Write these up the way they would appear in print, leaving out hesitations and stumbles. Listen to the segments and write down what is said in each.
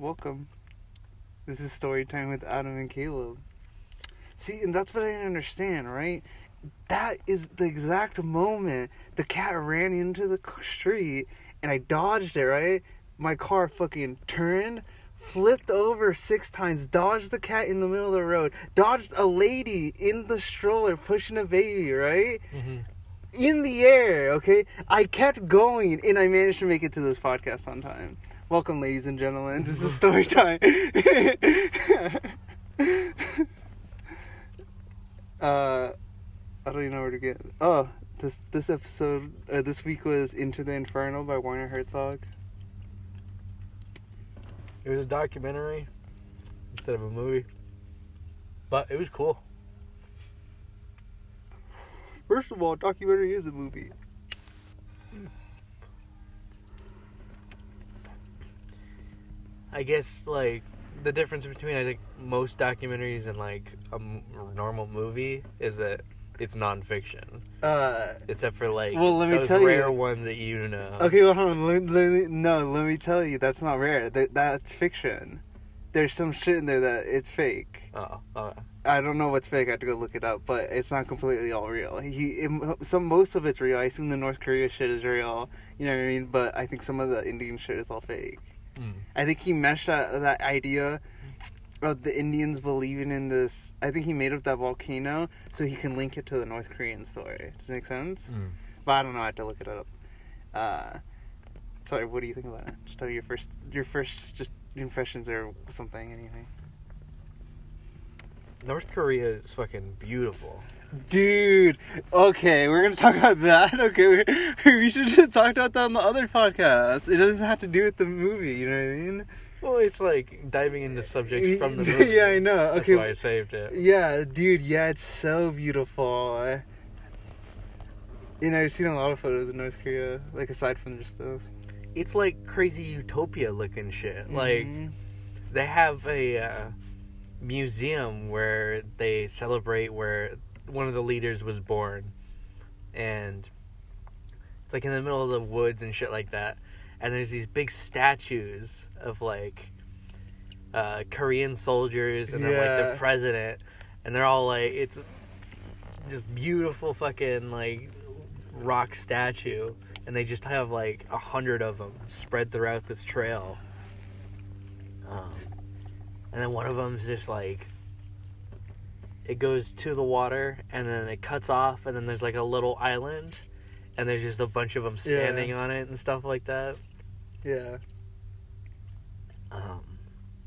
welcome. This is story time with Adam and Kalub. See, and that's what I didn't understand, right? That is the exact moment the cat ran into the street, and I dodged it, right? My car fucking turned, flipped over 6 times, dodged the cat in the middle of the road, dodged a lady in the stroller pushing a baby, right? Mm-hmm. In the air, okay? I kept going, and I managed to make it to this podcast on time. Welcome, ladies and gentlemen. This is story time. I don't even know where to get. Oh, this episode, this week was Into the Inferno by Werner Herzog. It was a documentary instead of a movie, but it was cool. First of all, documentary is a movie. I guess, like, the difference between, I think, most documentaries and, like, a normal movie is that it's nonfiction. Except for, like, well, let me those tell rare you. ones that you know. Okay, well, hold on. Let me tell you, that's not rare. That's fiction. There's some shit in there that it's fake. Oh, okay. I don't know what's fake. I have to go look it up, but it's not completely all real. Most of it's real. I assume the North Korea shit is real. You know what I mean? But I think some of the Indian shit is all fake. I think he meshed that idea of the Indians believing in this. I think he made up that volcano so he can link it to the North Korean story. Does it make sense? But I don't know. I have to look it up. Sorry, what do you think about it? Just tell me your first just impressions or something, anything. North Korea is fucking beautiful. Dude, okay, we're gonna talk about that. Okay, we should just talk about that on the other podcast. It doesn't have to do with the movie, you know what I mean? Well, it's like diving into subjects from the movie. Yeah, I know. Okay, that's why I saved it. Yeah, dude, yeah, it's so beautiful. I've seen a lot of photos of North Korea, like aside from just those. It's like crazy utopia looking shit. Mm-hmm. Like, they have a museum where they celebrate where one of the leaders was born, and it's like in the middle of the woods and shit like that, and there's these big statues of like Korean soldiers and then like the president, and they're all like, it's just beautiful fucking like rock statue, and they just have like 100 of them spread throughout this trail, and then one of them's just like, it goes to the water, and then it cuts off, and then there's like a little island, and there's just a bunch of them standing on it and stuff like that. Yeah.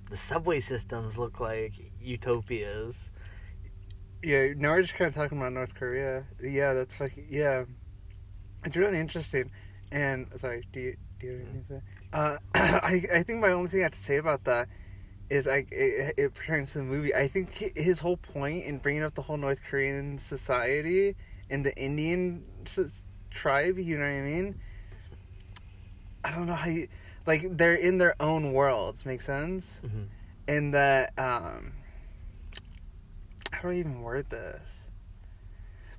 The subway systems look like utopias. Yeah, now we're just kind of talking about North Korea. Yeah, that's fucking, yeah. It's really interesting. And, sorry, do you have anything to say? I think my only thing I have to say about that is it pertains to the movie. I think his whole point in bringing up the whole North Korean society and the Indian tribe, you know what I mean? I don't know how you, like, they're in their own worlds, make sense? Mm-hmm. And that, how do I even word this?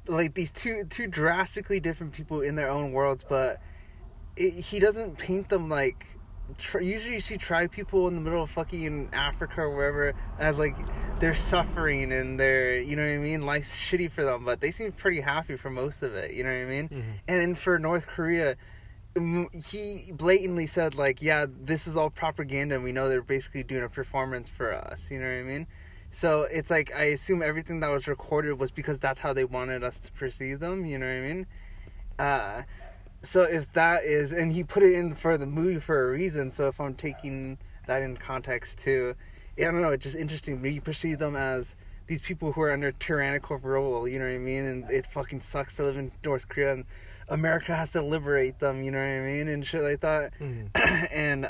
Like, these two drastically different people in their own worlds, but he doesn't paint them like, usually you see tribe people in the middle of fucking Africa or wherever as like they're suffering and they're, you know what I mean, life's shitty for them, but they seem pretty happy for most of it, you know what I mean? And then for North Korea, he blatantly said like, yeah, this is all propaganda and we know they're basically doing a performance for us, you know what I mean? So it's like, I assume everything that was recorded was because that's how they wanted us to perceive them, you know what I mean? So if that is, and he put it in for the movie for a reason, so if I'm taking that in context too, I don't know, it's just interesting. We perceive them as these people who are under tyrannical rule, you know what I mean? And it fucking sucks to live in North Korea, and America has to liberate them, you know what I mean? And shit like that. And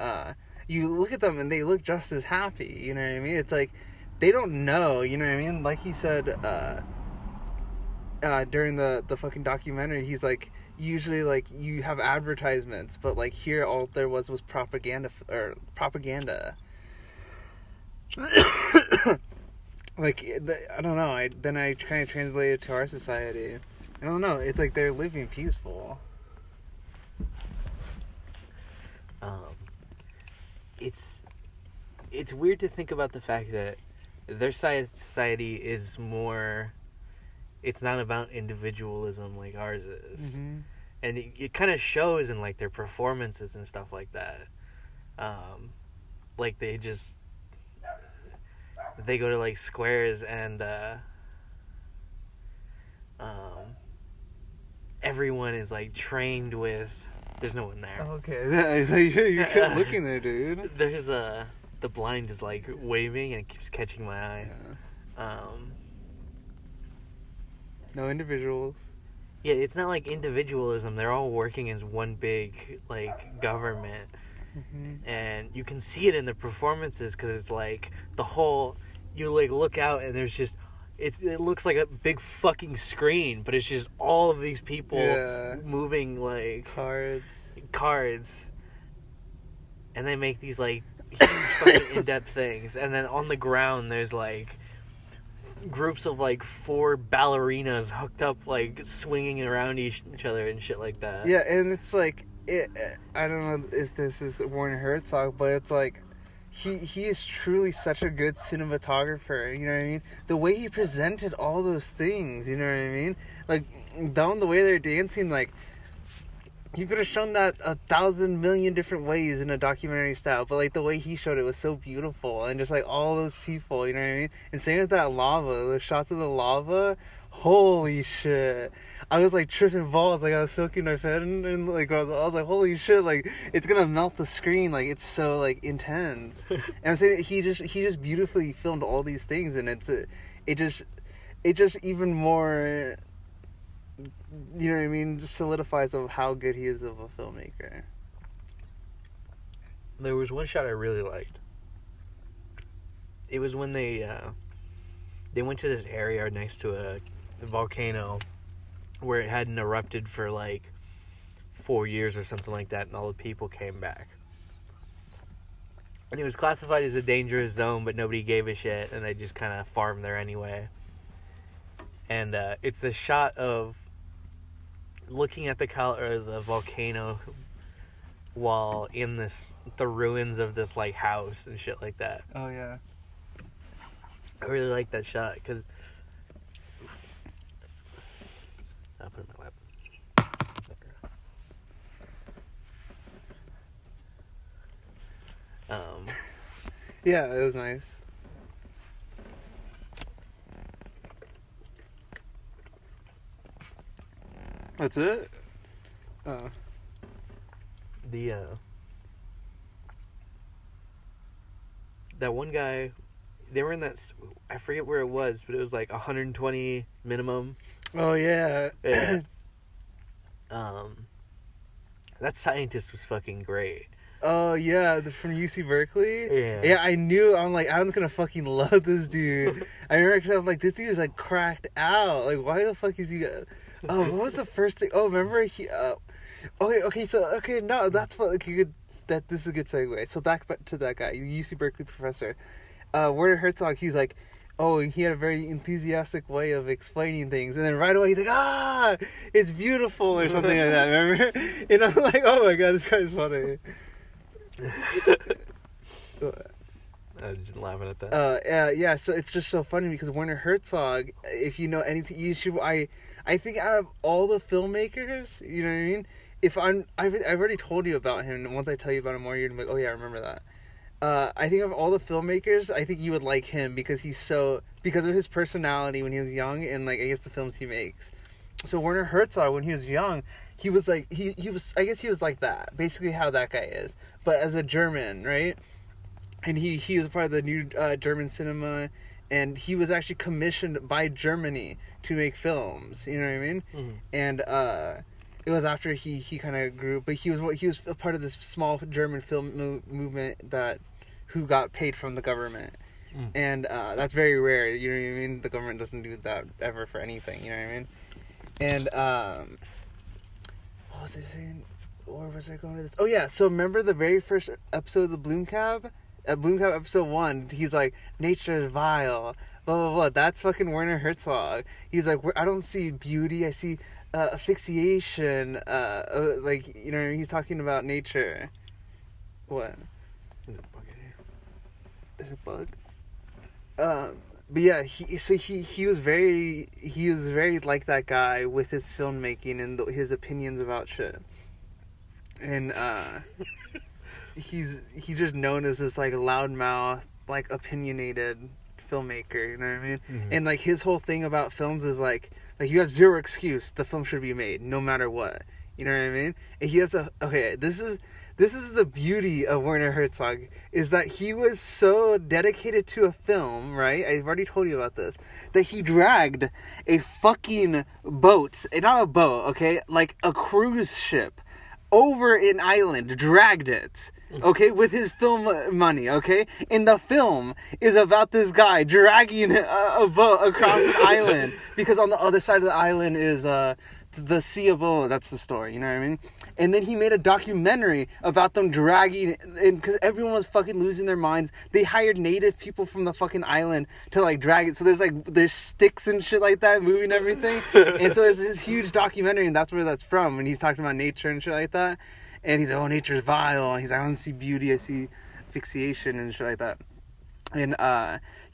you look at them and they look just as happy, you know what I mean? It's like, they don't know, you know what I mean? Like he said during the fucking documentary, he's like, usually like you have advertisements, but like here all there was propaganda like I don't know, then I kind of translate it to our society. I don't know, it's like they're living peaceful. It's it's weird to think about the fact that their society is more. It's not about individualism like ours is, Mm-hmm. and it kind of shows in like their performances and stuff like that. Like they go to like squares and everyone is like trained with. There's no one there. Okay, you kept looking there, dude. There's the blind is like waving and it keeps catching my eye. Yeah. No individuals. Yeah, it's not like individualism. They're all working as one big like government, and you can see it in the performances because it's like the whole. You like look out and there's just. It looks like a big fucking screen, but it's just all of these people moving like cards, and they make these like huge fucking in-depth things, and then on the ground there's like groups of like 4 ballerinas hooked up like swinging around each other and shit like that. Yeah, and it's like I don't know if this is Werner Herzog, but it's like. He is truly such a good cinematographer, you know what I mean? The way he presented all those things, you know what I mean? Like, down the way they're dancing, like, you could have shown that 1,000 million different ways in a documentary style, but, like, the way he showed it was so beautiful, and just, like, all those people, you know what I mean? And same with that lava, the shots of the lava, holy shit. I was like tripping balls, like I was soaking my head and like I was like, holy shit, like it's gonna melt the screen, like it's so like intense. And I'm saying he just beautifully filmed all these things, and it just even more, you know what I mean, just solidifies of how good he is of a filmmaker. There was one shot I really liked. It was when they went to this area next to a volcano where it hadn't erupted for like 4 years or something like that, and all the people came back. And it was classified as a dangerous zone, but nobody gave a shit, and they just kind of farmed there anyway. And it's the shot of looking at the volcano while in the ruins of this like house and shit like that. Oh yeah. I really like that shot because I'll put it in my lap. Yeah, it was nice. That's it? Oh. That one guy, they were in that, I forget where it was, but it was like 120 minimum. Oh yeah. Yeah. That scientist was fucking great. Oh yeah, from UC Berkeley. Yeah. Yeah, I knew. I'm like, I'm gonna fucking love this dude. I remember because I was like, this dude is like cracked out. Like, why the fuck is he? Oh, what was the first thing? Oh, remember he? Okay. No, that's what. Okay, good. This is a good segue. So back to that guy, UC Berkeley professor, Werner Herzog. He's like, oh, he had a very enthusiastic way of explaining things, and then right away he's like, it's beautiful or something like that. Remember? And I'm like, oh my god, this guy's funny. I was just laughing at that. Yeah. So it's just so funny because Werner Herzog, if you know anything, you should. I think out of all the filmmakers, you know what I mean. I've already told you about him. And once I tell you about him more, you're gonna be like, oh yeah, I remember that. I think of all the filmmakers, I think you would like him because because of his personality when he was young and like I guess the films he makes. So Werner Herzog, when he was young, he was like he was I guess he was like that, basically how that guy is, but as a German, right? And he was part of the new German cinema, and he was actually commissioned by Germany to make films. You know what I mean? Mm-hmm. And it was after he kind of grew, but he was a part of this small German film movement who got paid from the government. And that's very rare. You know what I mean? The government doesn't do that ever for anything. You know what I mean? And what was I saying? Where was I going with this? Oh yeah, so remember the very first episode of the Bloom Cab? At Bloom Cab episode 1, he's like, nature is vile, blah blah blah. That's fucking Werner Herzog. He's like, I don't see beauty, I see asphyxiation. Like, you know, he's talking about nature. What? There's a bug. But yeah, he was very like that guy with his filmmaking and his opinions about shit, and he's just known as this like loudmouth, like opinionated filmmaker. You know what I mean? Mm-hmm. And like his whole thing about films is like you have zero excuse. The film should be made no matter what. You know what I mean? And he has this is the beauty of Werner Herzog, is that he was so dedicated to a film, right? I've already told you about this, that he dragged a fucking boat, not a boat, okay? Like a cruise ship over an island, dragged it, okay, with his film money, okay? And the film is about this guy dragging a boat across an island, because on the other side of the island is the Sea of Boa. That's the story, you know what I mean? And then he made a documentary about them dragging, and because everyone was fucking losing their minds, they hired native people from the fucking island to like drag it. So there's sticks and shit like that moving everything, and so there's this huge documentary, and that's where that's from. And he's talking about nature and shit like that, and he's like, "Oh, nature's vile." And he's like, "I don't see beauty, I see asphyxiation and shit like that." And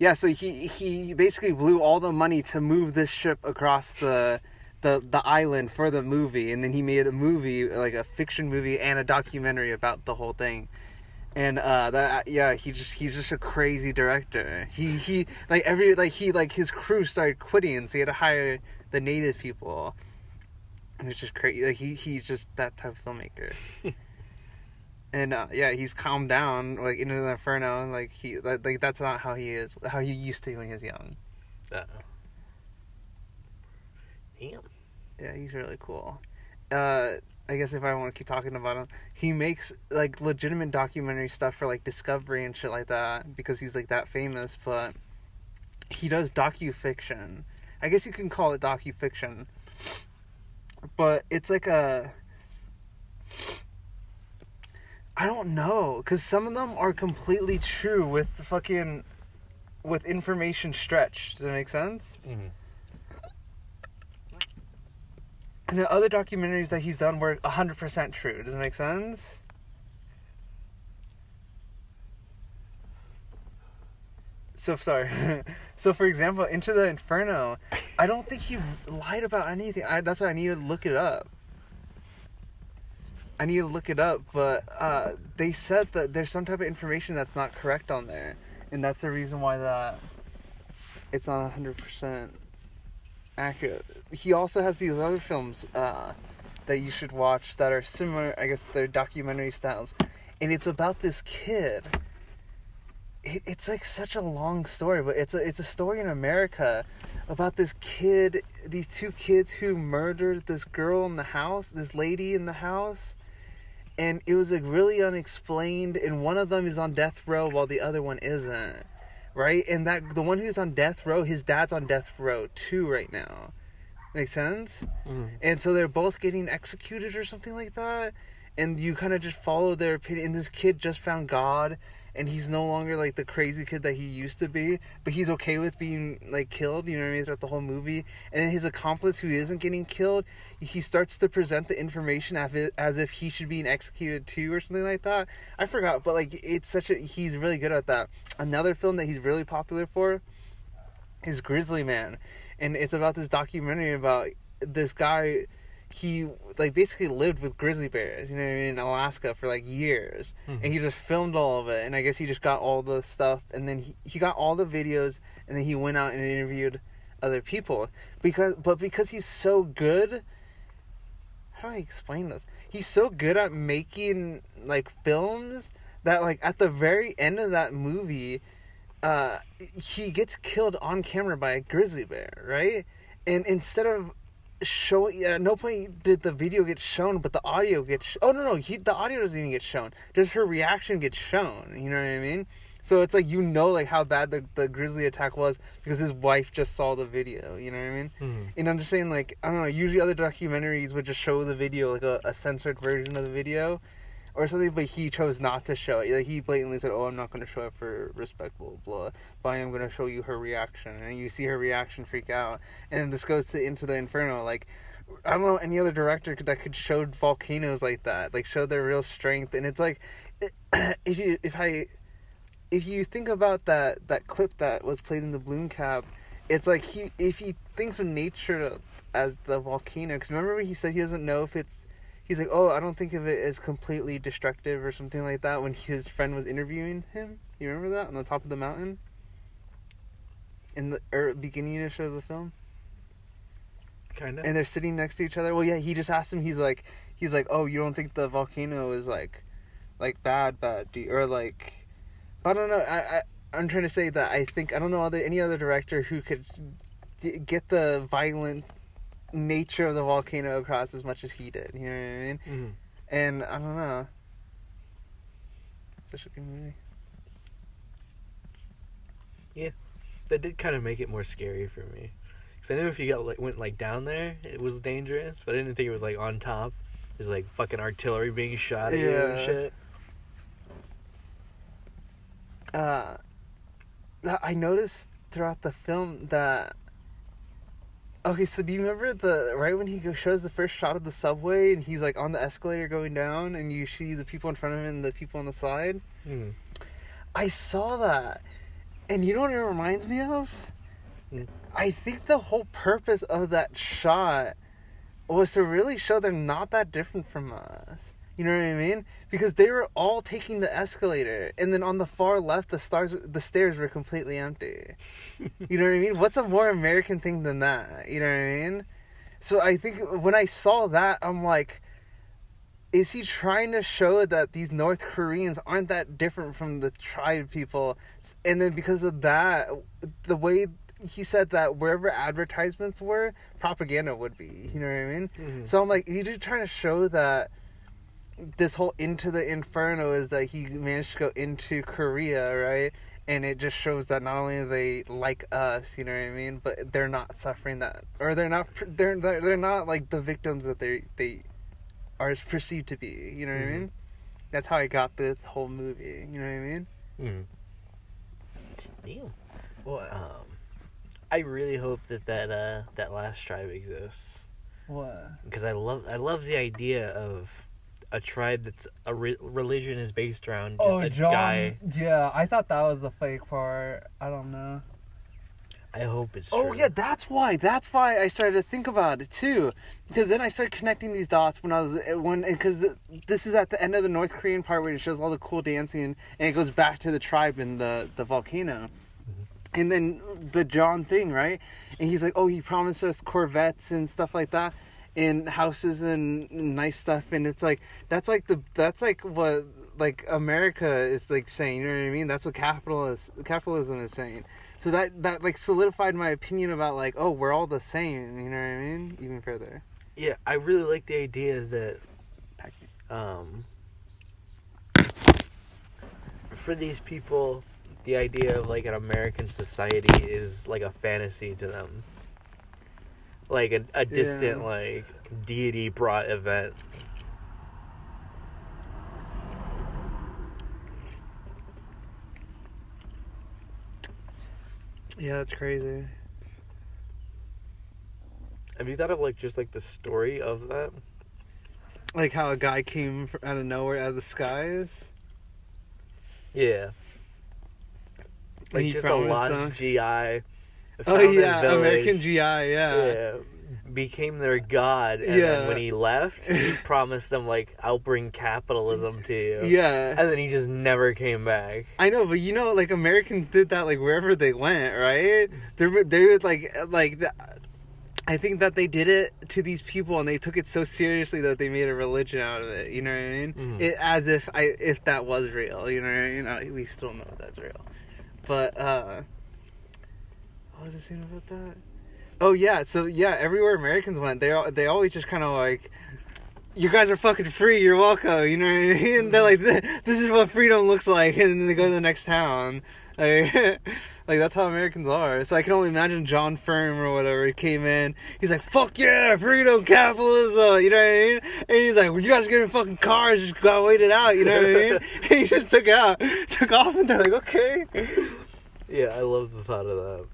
yeah, so he basically blew all the money to move this ship across the island for the movie, and then he made a movie, like a fiction movie and a documentary about the whole thing. And he's just a crazy director. He his crew started quitting, so he had to hire the native people, and it's just crazy. Like he's just that type of filmmaker. And he's calmed down, like into the Inferno. Like that's not how he is. How he used to when he was young. Damn. Yeah, he's really cool. I guess if I want to keep talking about him, he makes like legitimate documentary stuff for like Discovery and shit like that, because he's like that famous. But he does docu-fiction. I guess you can call it docu-fiction. But it's like I don't know, because some of them are completely true with information stretched. Does that make sense? Mm-hmm. And the other documentaries that he's done were 100% true. Does it make sense? So, sorry. So, for example, Into the Inferno, I don't think he lied about anything. That's why I need to look it up. But they said that there's some type of information that's not correct on there. And that's the reason why that it's not 100% accurate. He also has these other films that you should watch that are similar. I guess they're documentary styles, and it's about this kid. It's like such a long story, but it's a story in America about this kid, these two kids who murdered this girl in the house, this lady in the house, and it was like really unexplained. And one of them is on death row while the other one isn't. Right? And that the one who's on death row, his dad's on death row too right now. Make sense? Mm-hmm. And so they're both getting executed or something like that. And you kind of just follow their opinion. And this kid just found God, and he's no longer like the crazy kid that he used to be, but he's okay with being like killed, you know what I mean, throughout the whole movie. And then his accomplice, who isn't getting killed, he starts to present the information as if he should be executed too, or something like that. I forgot, but like he's really good at that. Another film that he's really popular for is Grizzly Man, and it's about this documentary about this guy. He like basically lived with grizzly bears, you know what I mean, in Alaska for like years. Mm-hmm. And he just filmed all of it, and I guess he just got all the stuff, and then he got all the videos, and then he went out and interviewed other people because he's so good. How do I explain this? He's so good at making like films that like at the very end of that movie, he gets killed on camera by a grizzly bear, right? And instead of showing, at no point did the video get shown, but the audio gets the audio doesn't even get shown, just her reaction gets shown, you know what I mean? So it's like, you know, like how bad the grizzly attack was because his wife just saw the video, you know what I mean? Mm-hmm. And I'm just saying, like, I don't know, usually other documentaries would just show the video, like a censored version of the video or something, but he chose not to show it. Like, he blatantly said, "Oh, I'm not going to show it for respect, blah, blah, but I am going to show you her reaction." And you see her reaction freak out. And this goes Into the Inferno. Like, I don't know any other director that could show volcanoes like that, like show their real strength. And it's like, if if you think about that clip that was played in the Bloom Cap, it's like if he thinks of nature as the volcano, because remember when he said he doesn't know if it's, he's like, oh, I don't think of it as completely destructive or something like that when his friend was interviewing him. You remember that on the top of the mountain in the beginning-ish of the film? Kind of. And they're sitting next to each other. Well, yeah, he just asked him. He's like, oh, you don't think the volcano is like bad, do you, or like, I don't know. I'm trying to say that I don't know any other director who could get the violent nature of the volcano across as much as he did. You know what I mean? Mm-hmm. And I don't know. It's such a good movie. Yeah, that did kind of make it more scary for me. Because I knew if you went down there, it was dangerous, but I didn't think it was like on top. There's like fucking artillery being shot at you and shit. I noticed throughout the film that. Okay, so do you remember right when he shows the first shot of the subway and he's like on the escalator going down and you see the people in front of him and the people on the side? Mm-hmm. I saw that, and you know what it reminds me of? Mm. I think the whole purpose of that shot was to really show they're not that different from us. You know what I mean? Because they were all taking the escalator, and then on the far left, the stairs were completely empty. You know what I mean? What's a more American thing than that? You know what I mean? So I think when I saw that, I'm like, is he trying to show that these North Koreans aren't that different from the tribe people? And then because of that, the way he said that wherever advertisements were, propaganda would be. You know what I mean? Mm-hmm. So I'm like, he's just trying to show that this whole Into the Inferno is that he managed to go into Korea, right? And it just shows that not only are they like us, you know what I mean, but they're not suffering that, or they're not like the victims that they are perceived to be. You know what I mean? That's how I got this whole movie. You know what I mean? Damn. Well, I really hope that last tribe exists. What? Because I love the idea of a tribe that's a religion is based around just guy. Yeah, I thought that was the fake part. I don't know. I hope it's true. Oh yeah, that's why I started to think about it too, because then I started connecting these dots because this is at the end of the North Korean part where it shows all the cool dancing and it goes back to the tribe in the volcano. And then the John thing, right? And he's like, oh, he promised us Corvettes and stuff like that, and houses and nice stuff. And it's like, that's like what like America is like saying, you know what I mean? That's what capitalism is saying. So that like solidified my opinion about like, oh, we're all the same, you know what I mean? Even further. Yeah, I really like the idea that for these people, the idea of like an American society is like a fantasy to them, like a distant like deity brought event. Yeah, that's crazy. Have you thought of like just like the story of that? Like how a guy came out of nowhere, out of the skies. Yeah. Like he just a lost them. GI. Oh yeah, village, American GI, yeah. Became their god, and then when he left, he promised them like, "I'll bring capitalism to you." Yeah, and then he just never came back. I know, but you know, like Americans did that like wherever they went, right? They would like I think that they did it to these people, and they took it so seriously that they made a religion out of it. You know what I mean? Mm-hmm. As if that was real. You know what I mean? We still know if that's real. But what was I saying about that? Oh yeah, so yeah, everywhere Americans went, they always just kind of like, you guys are fucking free, you're welcome. You know what I mean? They're like, this is what freedom looks like, and then they go to the next town. Like that's how Americans are. So I can only imagine John Firm or whatever, he came in, he's like, fuck yeah, freedom, capitalism, you know what I mean? And he's like, well, you guys get in fucking cars, just gotta wait it out, you know what I mean? And he just took off, and they're like, okay. Yeah, I love the thought of that.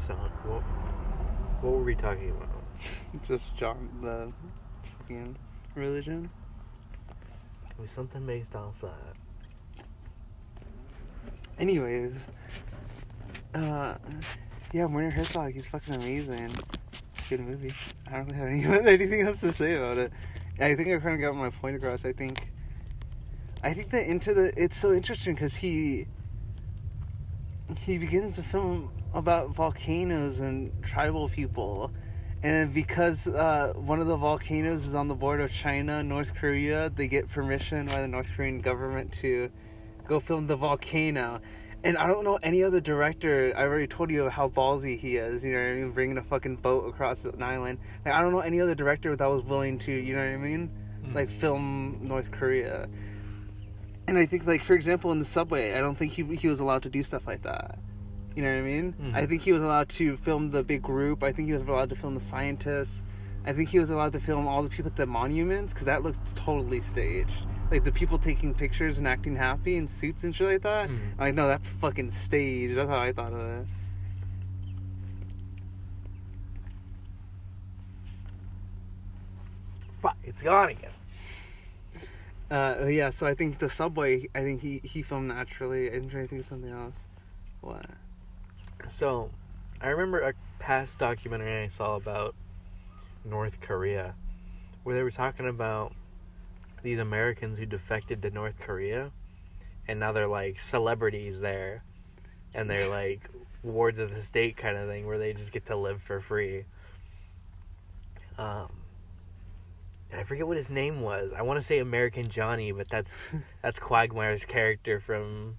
So, what were we talking about? Just the fucking religion. It was something based off that. Anyways, yeah, Werner Herzog, he's fucking amazing. Good movie. I don't really have anything else to say about it. I think I kind of got my point across. I think that it's so interesting because he begins a film about volcanoes and tribal people, and because one of the volcanoes is on the border of China and North Korea, they get permission by the North Korean government to go film the volcano. And I don't know any other director. I already told you how ballsy he is. You know what I mean? Bringing a fucking boat across an island. Like, I don't know any other director that was willing to. You know what I mean? Like, film North Korea. And I think, like, for example, in the subway, I don't think he was allowed to do stuff like that. You know what I mean? Mm-hmm. I think he was allowed to film the big group. I think he was allowed to film the scientists. I think he was allowed to film all the people at the monuments, because that looked totally staged. Like, the people taking pictures and acting happy in suits and shit like that. Mm-hmm. I'm like, no, that's fucking staged. That's how I thought of it. Fuck, it's gone again. Yeah, so I think the subway, I think he filmed naturally. I'm trying to think of something else. What? So, I remember a past documentary I saw about North Korea, where they were talking about these Americans who defected to North Korea, and now they're like celebrities there, and they're like wards of the state kind of thing, where they just get to live for free. I forget what his name was. I want to say American Johnny, but that's Quagmire's character from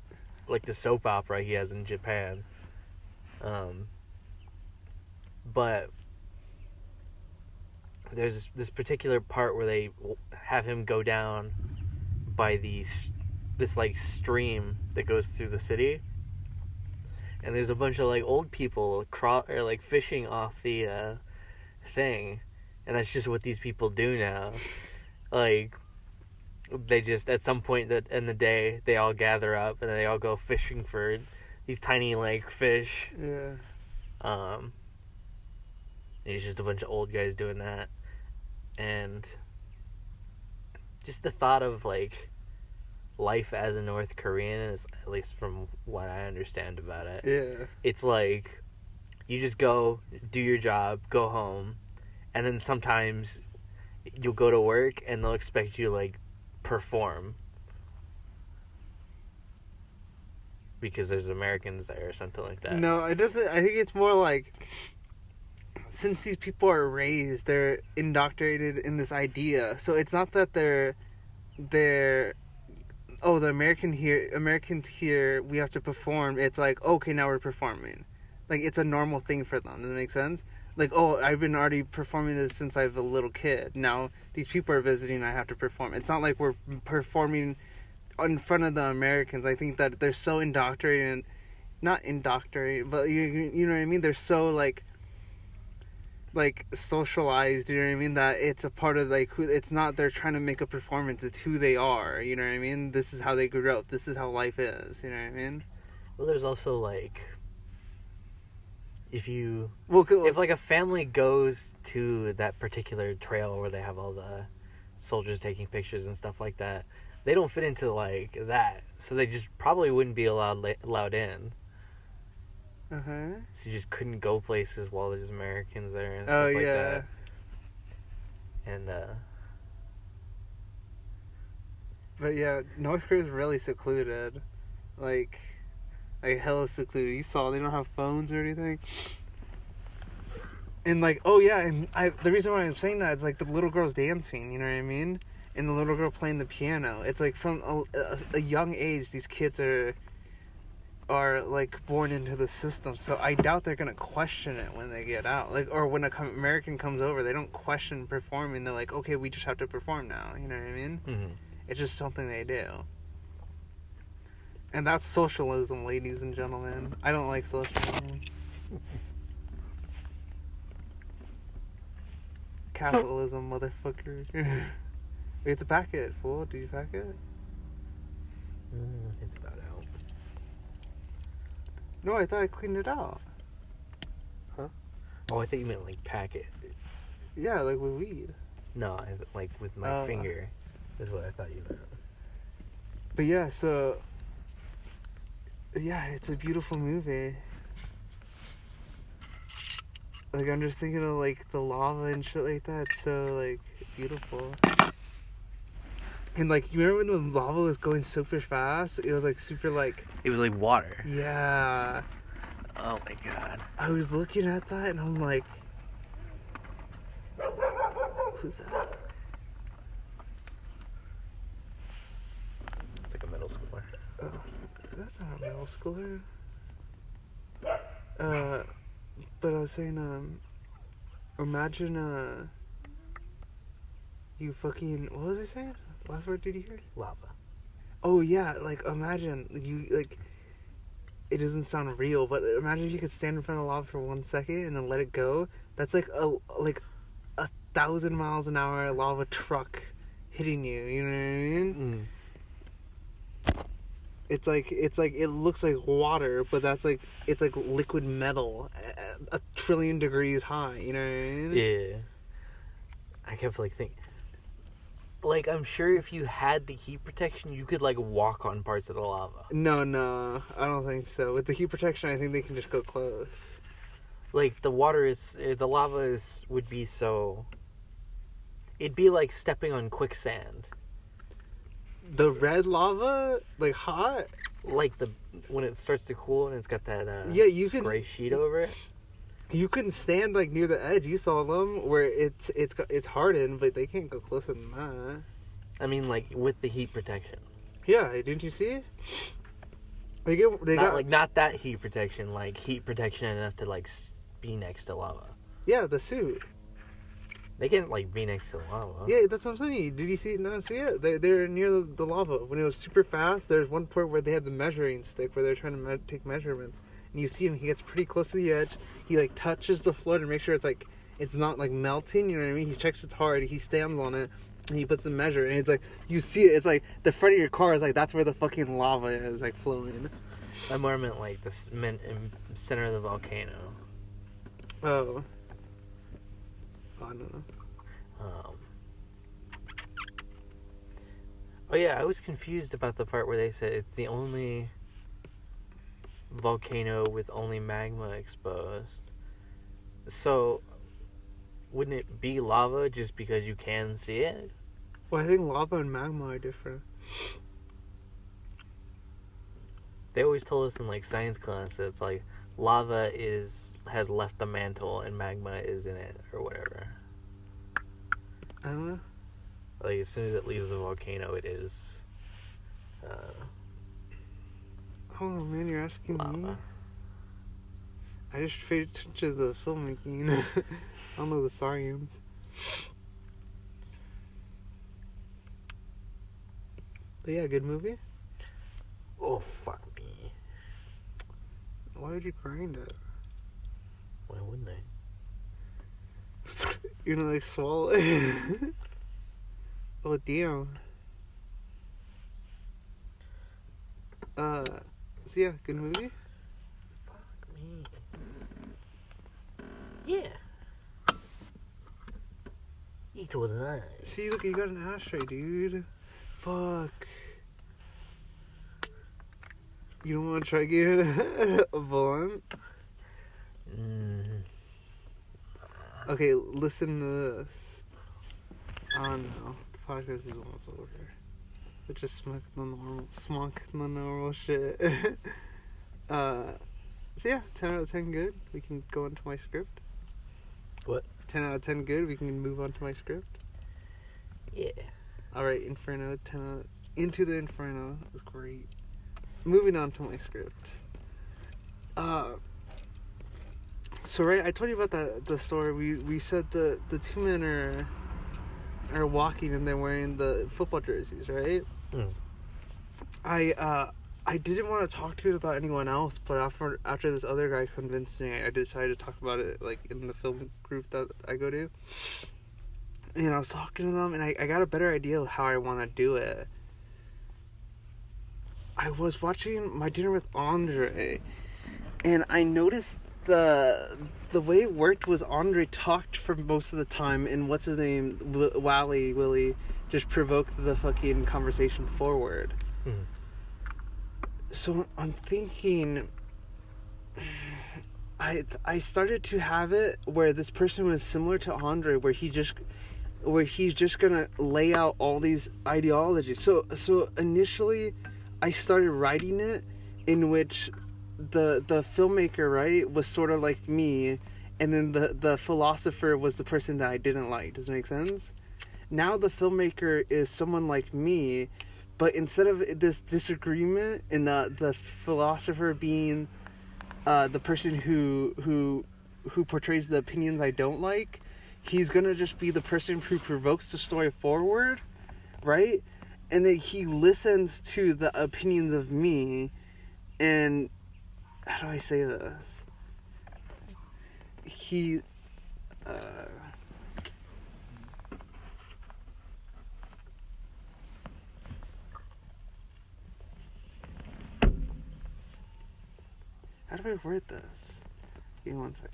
like the soap opera he has in Japan. But there's this particular part where they have him go down by this like stream that goes through the city, and there's a bunch of like old people like fishing off the thing, and that's just what these people do now. Like, they just, at some point in the day, they all gather up and they all go fishing for these tiny like fish. Yeah. It's just a bunch of old guys doing that. And just the thought of like life as a North Korean is, at least from what I understand about it, yeah, it's like you just go do your job, go home, and then sometimes you'll go to work and they'll expect you to like perform because there's Americans there or something like that. No, it doesn't. I think it's more like, since these people are raised, they're indoctrinated in this idea. So it's not that they're the Americans here, we have to perform. It's like, okay, now we're performing. Like, it's a normal thing for them. Does it make sense? Like, oh, I've been already performing this since I was a little kid. Now these people are visiting, I have to perform. It's not like we're performing in front of the Americans. I think that they're so indoctrinated, not indoctrinated, but you know what I mean? They're so like socialized, you know what I mean, that it's a part of like who, it's not they're trying to make a performance, it's who they are, you know what I mean? This is how they grew up, this is how life is, you know what I mean? Well, there's also like, if like a family goes to that particular trail where they have all the soldiers taking pictures and stuff like that, they don't fit into like that, so they just probably wouldn't be allowed in. Uh-huh. So you just couldn't go places while there's Americans there and stuff like that. And but yeah, North Korea's really secluded. Like hella secluded. You saw they don't have phones or anything. And like, oh yeah, and the reason why I'm saying that is like the little girl's dancing, you know what I mean? And the little girl playing the piano. It's like from a young age, these kids are like born into the system, so I doubt they're gonna question it when they get out. Like, or when American comes over, they don't question performing. They're like, okay, we just have to perform now. You know what I mean? Mm-hmm. It's just something they do, and that's socialism, ladies and gentlemen. I don't like socialism. Capitalism, motherfucker. We have to pack it, fool. Did you pack it? It's about out. No, I thought I cleaned it out. Oh, I thought you meant like pack it. Yeah, like with weed. No, like with my finger. Is what I thought you meant. But yeah, so yeah, it's a beautiful movie. Like, I'm just thinking of like the lava and shit like that. It's so like beautiful. And like, you remember when the lava was going super fast? It was like super like. It was like water. Yeah. Oh my god. I was looking at that and I'm like, who's that? It's like a middle schooler. Oh, that's not a middle schooler. But I was saying, imagine, you fucking, what was I saying? Last word did you hear? Lava. Oh yeah, like imagine you like. It doesn't sound real, but imagine if you could stand in front of the lava for 1 second and then let it go. That's like a 1,000 miles an hour lava truck hitting you. You know what I mean? It's like it looks like water, but it's like liquid metal, a trillion degrees high. You know what I mean? Yeah. I kept like thinking. Like, I'm sure if you had the heat protection, you could like walk on parts of the lava. No, I don't think so. With the heat protection, I think they can just go close. Like the lava would be so. It'd be like stepping on quicksand. The red lava, like hot. Like when it starts to cool and it's got that yeah, you can gray sheet over it. You couldn't stand like near the edge. You saw them where it's hardened, but they can't go closer than that. I mean, like with the heat protection. Yeah, didn't you see? They got not that heat protection, like heat protection enough to like be next to lava. Yeah, the suit. They can't like be next to lava. Yeah, that's what I'm saying. Did you see it? Not see it? They're near the lava when it was super fast. There's one point where they had the measuring stick where they're trying to take measurements. And you see him, he gets pretty close to the edge. He, like, touches the floor to make sure it's not, like, melting, you know what I mean? He checks it's hard, he stands on it, and he puts the measure, and it's like, you see it, it's like, the front of your car is like, that's where the fucking lava is, like, flowing. I more meant, like, the center of the volcano. Oh. I don't know. Oh, yeah, I was confused about the part where they said it's the only volcano with only magma exposed. So wouldn't it be lava just because you can see it? Well, I think lava and magma are different. They always told us in like science class that it's like lava has left the mantle and magma is in it or whatever. I don't know. Like as soon as it leaves the volcano, it is Oh man, you're asking lava. me. I just paid attention to the filmmaking. I don't know the science. But yeah, good movie. Oh fuck me! Why would you grind it? Why wouldn't I? You're gonna like swallow it. Oh damn. So yeah, good movie. Fuck me. Yeah. It was nice. See, look, you got an ashtray, dude. Fuck. You don't want to try getting a blunt? Okay, listen to this. Oh no, the podcast is almost over. Let's just smoke the normal shit. So yeah, 10 out of 10 good. We can go into my script. What? 10 out of 10 good. We can move on to my script. Yeah. Alright, Inferno. Into the Inferno. That's great. Moving on to my script. So right, I told you about the story. We said the two men are walking and they're wearing the football jerseys, right? I didn't want to talk to it about anyone else, but after this other guy convinced me, I decided to talk about it like in the film group that I go to. And I was talking to them, and I got a better idea of how I want to do it. I was watching My Dinner with Andre, and I noticed the way it worked was Andre talked for most of the time, and what's his name, Willie, just provoked the fucking conversation forward. Mm-hmm. So I'm thinking, I started to have it where this person was similar to Andre, where he's just gonna lay out all these ideologies. So initially, I started writing it in which the filmmaker, right, was sort of like me, and then the philosopher was the person that I didn't like. Does it make sense? Now the filmmaker is someone like me, but instead of this disagreement and the philosopher being the person who portrays the opinions I don't like, he's gonna just be the person who provokes the story forward, right? And then he listens to the opinions of me, and how do I say this? He how do I word this? Give me 1 second.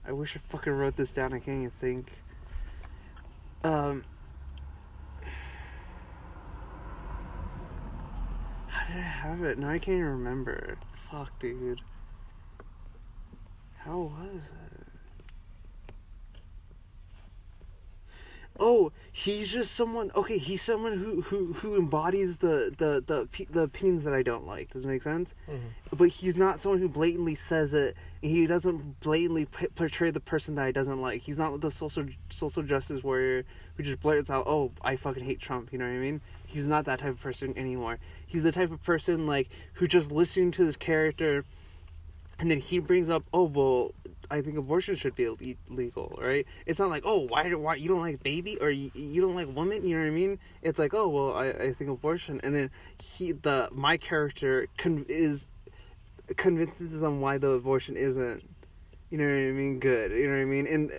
I wish I fucking wrote this down. I can't even think. How did I have it? No, I can't even remember. Fuck, dude. How was it? Oh, he's just someone. Okay, he's someone who embodies the opinions that I don't like. Does it make sense? Mm-hmm. But he's not someone who blatantly says it. And he doesn't blatantly portray the person that I doesn't like. He's not the social justice warrior who just blurts out, "Oh, I fucking hate Trump." You know what I mean? He's not that type of person anymore. He's the type of person like who just listening to this character, and then he brings up, "Oh, well, I think abortion should be illegal," right? It's not like, "Oh, why you don't like baby or you don't like woman," you know what I mean? It's like, "Oh, well, I think abortion," and then my character convinces them why the abortion isn't, you know what I mean, good, you know what I mean, and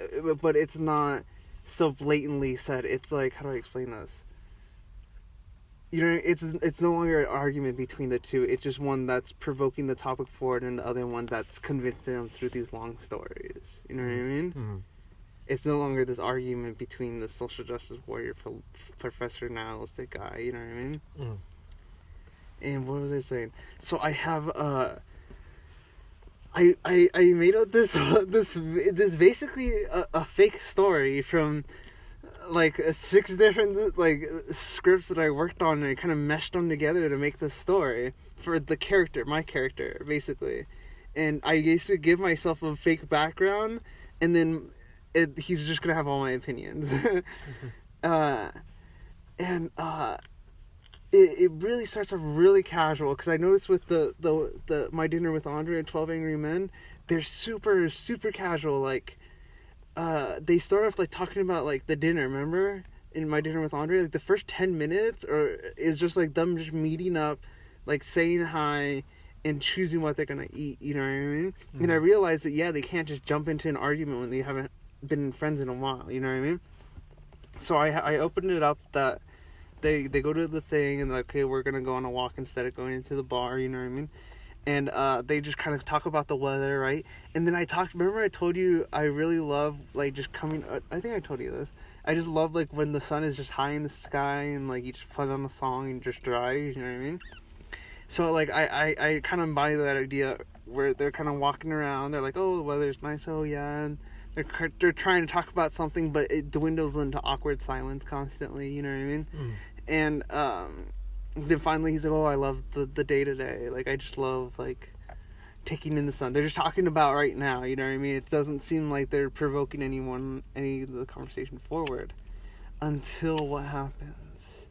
but it's not so blatantly said. It's like, how do I explain this? You know, it's no longer an argument between the two. It's just one that's provoking the topic forward, and the other one that's convincing them through these long stories. You know what I mean? Mm-hmm. It's no longer this argument between the social justice warrior professor nihilistic guy. You know what I mean? Mm-hmm. And what was I saying? So I have I made up this basically a fake story from like 6 different like scripts that I worked on, and I kind of meshed them together to make this story for my character basically. And I used to give myself a fake background, and then he's just gonna have all my opinions. It really starts off really casual, because I noticed with the My Dinner with Andre and 12 Angry Men, they're super casual. Like they start off like talking about like the dinner, remember, in My Dinner with Andre, like the first 10 minutes is just like them just meeting up, like saying hi and choosing what they're gonna eat, you know what I mean? Mm-hmm. And I realized that they can't just jump into an argument when they haven't been friends in a while, you know what I mean? So I opened it up that they go to the thing, and like, okay, we're gonna go on a walk instead of going into the bar, you know what I mean? And they just kind of talk about the weather, right? And then remember I told you I really love like just coming, I think I told you this, I just love like when the sun is just high in the sky, and like you just put on a song and just drive, you know what I mean? So like I kind of embody that idea where they're kind of walking around, they're like, oh, the weather's nice, oh yeah, and they're trying to talk about something, but it dwindles into awkward silence constantly, you know what I mean? And then finally he's like, oh, I love the day today, like I just love like taking in the sun. They're just talking about right now, you know what I mean? It doesn't seem like they're provoking any of the conversation forward until what happens.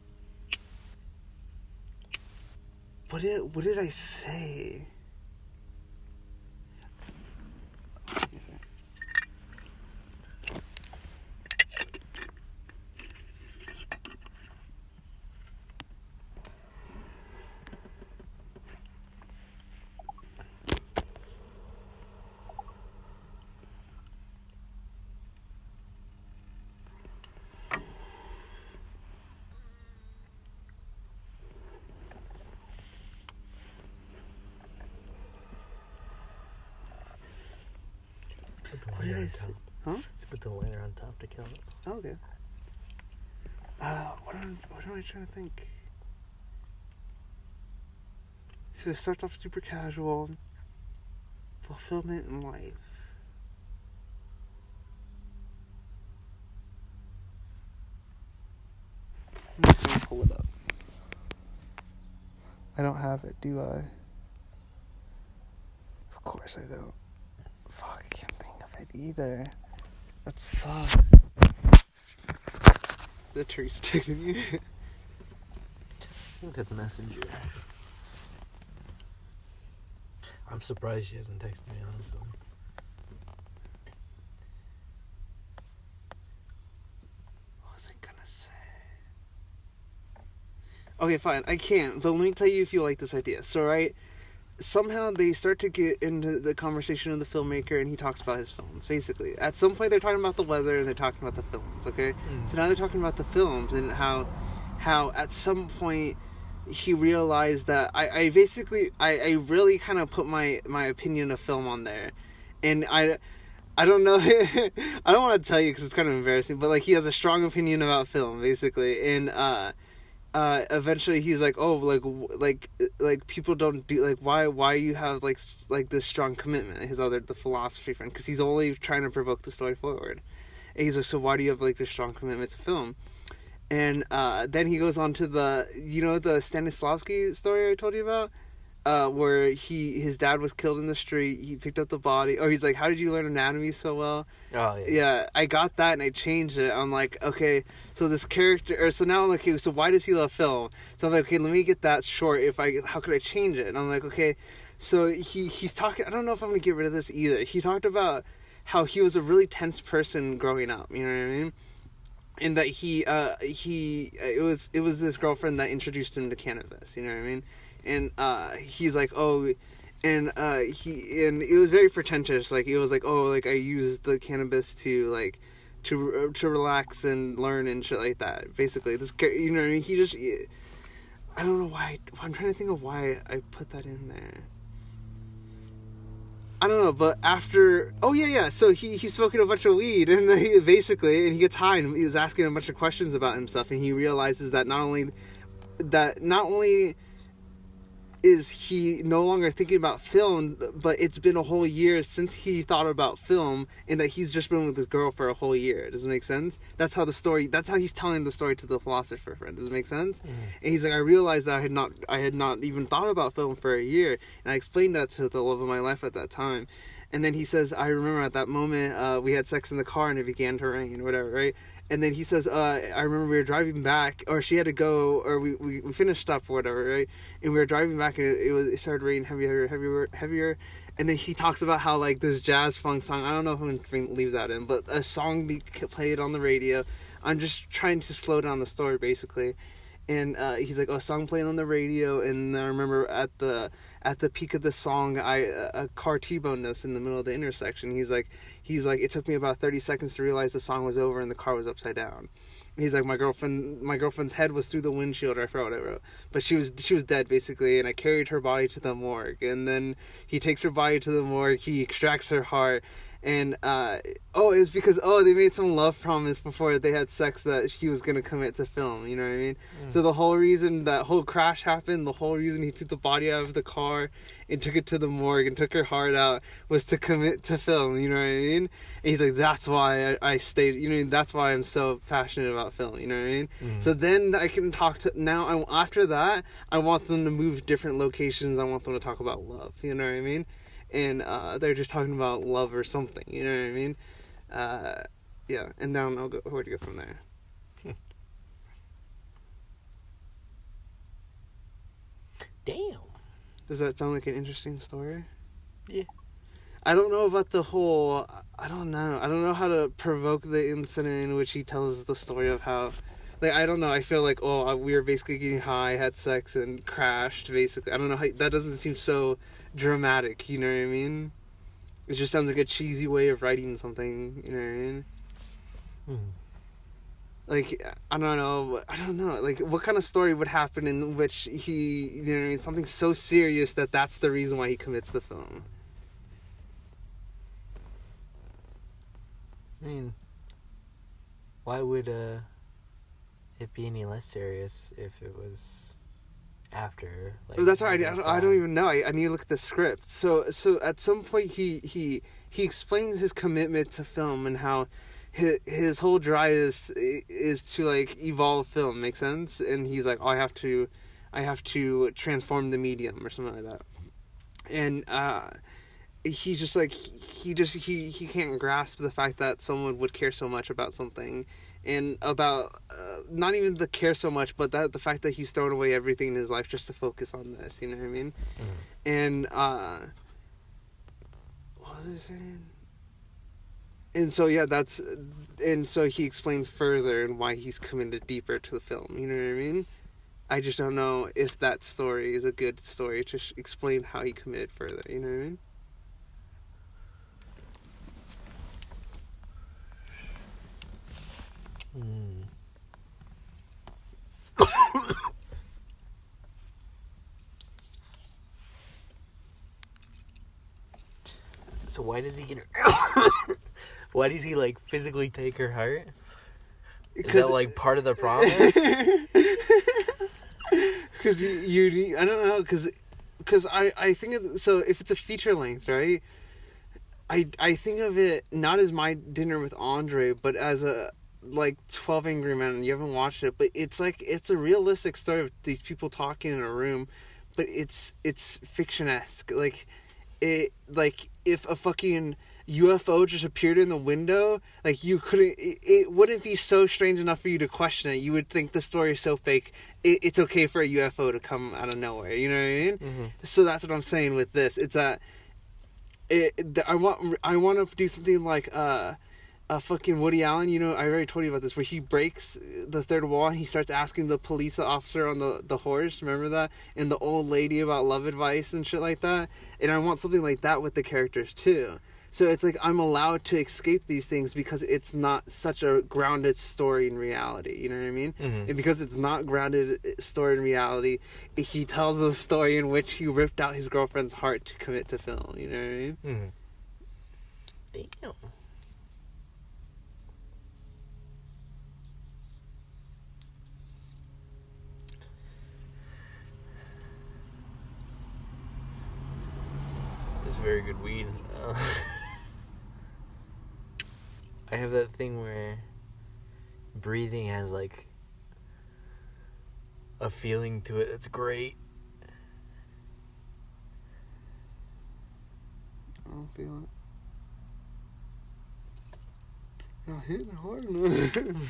What did I say? lighter did I on say? top. Huh? Just put the lighter on top to kill it. Oh, okay. What am I trying to think? So it starts off super casual. Fulfillment in life. I'm just gonna pull it up. I don't have it, do I? Of course I don't. Fuck, I can't think of it either. That sucks. The tree's texting you. I think that's Messenger. I'm surprised she hasn't texted me, honestly. What was I gonna say? Okay, fine. I can't. But let me tell you if you like this idea. So, right, somehow they start to get into the conversation of the filmmaker, and he talks about his films, basically. At some point, they're talking about the weather, and they're talking about the films, okay? So now they're talking about the films, and how at some point he realized that I really kind of put my opinion of film on there. And I don't know, I don't want to tell you because it's kind of embarrassing, but, like, he has a strong opinion about film, basically. And, eventually he's like, oh, like people don't do, like, why you have like this strong commitment, the philosophy friend, because he's only trying to provoke the story forward. And he's like, so why do you have, like, this strong commitment to film? And then he goes on to the Stanislavski story I told you about, where his dad was killed in the street. He picked up the body. Or he's like, how did you learn anatomy so well? Oh, yeah. Yeah, I got that and I changed it. I'm like, okay, so this character, or so now I'm like, okay, so why does he love film? So I'm like, okay, let me get that short. How could I change it? And I'm like, okay, so he's talking, I don't know if I'm gonna get rid of this either. He talked about how he was a really tense person growing up, you know what I mean? And that it was this girlfriend that introduced him to cannabis, you know what I mean? And he's like, oh, and it was very pretentious. Like, it was like, oh, like, I used the cannabis to, like, to relax and learn and shit like that. Basically, this, you know what I mean? I don't know why. I'm trying to think of why I put that in there. I don't know, but after... Oh, yeah. So he's smoking a bunch of weed, and basically, and he gets high, and he was asking a bunch of questions about himself, and he realizes that not only is he no longer thinking about film, but it's been a whole year since he thought about film, and that he's just been with this girl for a whole year. Does it make sense? That's how he's telling the story to the philosopher friend. Does it make sense? Mm. And he's like, I realized that I had not even thought about film for a year, and I explained that to the love of my life at that time. And then he says, I remember at that moment, we had sex in the car and it began to rain, or whatever, right? And then he says, I remember we were driving back, or she had to go, or we finished up or whatever, right? And we were driving back, and it started raining heavier. And then he talks about how, like, this jazz funk song, I don't know if I'm going to leave that in, but a song played on the radio. I'm just trying to slow down the story, basically. And he's like, a song played on the radio, and I remember at the peak of the song, a car T-boned us in the middle of the intersection. He's like, it took me about 30 seconds to realize the song was over and the car was upside down. He's like, my girlfriend's head was through the windshield, or I forgot what I wrote, but she was dead, basically, and I carried her body to the morgue. And then he takes her body to the morgue, he extracts her heart, and it was because they made some love promise before they had sex that he was gonna commit to film, you know what I mean? So the whole reason that whole crash happened, the whole reason he took the body out of the car and took it to the morgue and took her heart out was to commit to film, you know what I mean? And he's like, that's why I stayed, you know, that's why I'm so passionate about film, you know what I mean? So then I can talk to, now after that, I want them to move different locations. I want them to talk about love, you know what I mean? And they're just talking about love or something, you know what I mean? Yeah, and then I'll go where to go from there. Damn. Does that sound like an interesting story? Yeah. I don't know about the whole... I don't know how to provoke the incident in which he tells the story of how... Like, I don't know. I feel like, we were basically getting high, had sex, and crashed, basically. I don't know how... That doesn't seem so dramatic, you know what I mean? It just sounds like a cheesy way of writing something, you know what I mean? Like, I don't know. Like, what kind of story would happen in which he, you know what I mean? Something so serious that's the reason why he commits the film. I mean, why would it be any less serious if it was after? Like, That's why I don't even know. I need to look at the script. So at some point he explains his commitment to film and how his whole drive is to like evolve film. Make sense? And he's like, oh, I have to transform the medium or something like that. And he's just like he can't grasp the fact that someone would care so much about something, and about not even the care so much, but that the fact that he's thrown away everything in his life just to focus on this. You know what I mean? Mm-hmm. And what was I saying? And so and so he explains further and why he's committed deeper to the film. You know what I mean? I just don't know if that story is a good story to explain how he committed further. You know what I mean? So why does he get why does he like physically take her heart? Is that like part of the promise? Because you I don't know, because I think so if it's a feature length, right? I think of it not as My Dinner with Andre, but as a like 12 Angry Men. You haven't watched it, but it's like it's a realistic story of these people talking in a room, but it's fiction-esque. Like if a fucking UFO just appeared in the window, like you couldn't, it wouldn't be so strange enough for you to question it. You would think the story is so fake, it's okay for a UFO to come out of nowhere. You know what I mean? Mm-hmm. So that's what I'm saying with this. It's that I want to do something like a fucking Woody Allen. You know, I already told you about this, where he breaks the third wall and he starts asking the police officer on the horse, remember that, and the old lady about love advice and shit like that. And I want something like that with the characters too. So it's like I'm allowed to escape these things because it's not such a grounded story in reality. You know what I mean? Mm-hmm. And because it's not grounded story in reality, he tells a story in which he ripped out his girlfriend's heart to commit to film. You know what I mean? Mm-hmm. Damn. This is very good weed. I have that thing where breathing has like a feeling to it that's great. I don't feel it. Not hitting hard enough.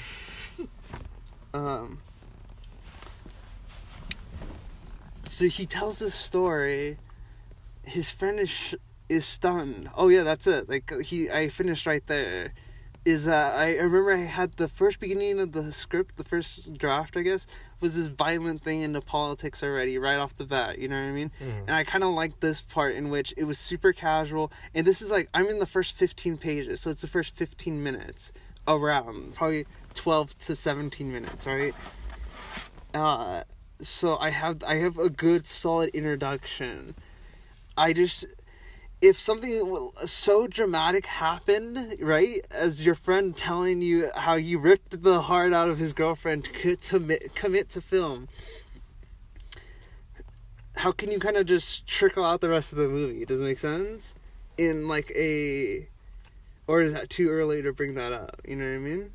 So he tells this story. His friend is stunned. Oh yeah, that's it. Like I finished right there. I remember I had the first beginning of the script, the first draft, I guess, was this violent thing into politics already, right off the bat, you know what I mean? Mm. And I kind of liked this part in which it was super casual, and this is like, I'm in the first 15 pages, so it's the first 15 minutes, around, probably 12 to 17 minutes, right? So I have a good, solid introduction. If something so dramatic happened, right, as your friend telling you how he ripped the heart out of his girlfriend to commit to film, how can you kind of just trickle out the rest of the movie? Does it make sense? In like or is that too early to bring that up? You know what I mean?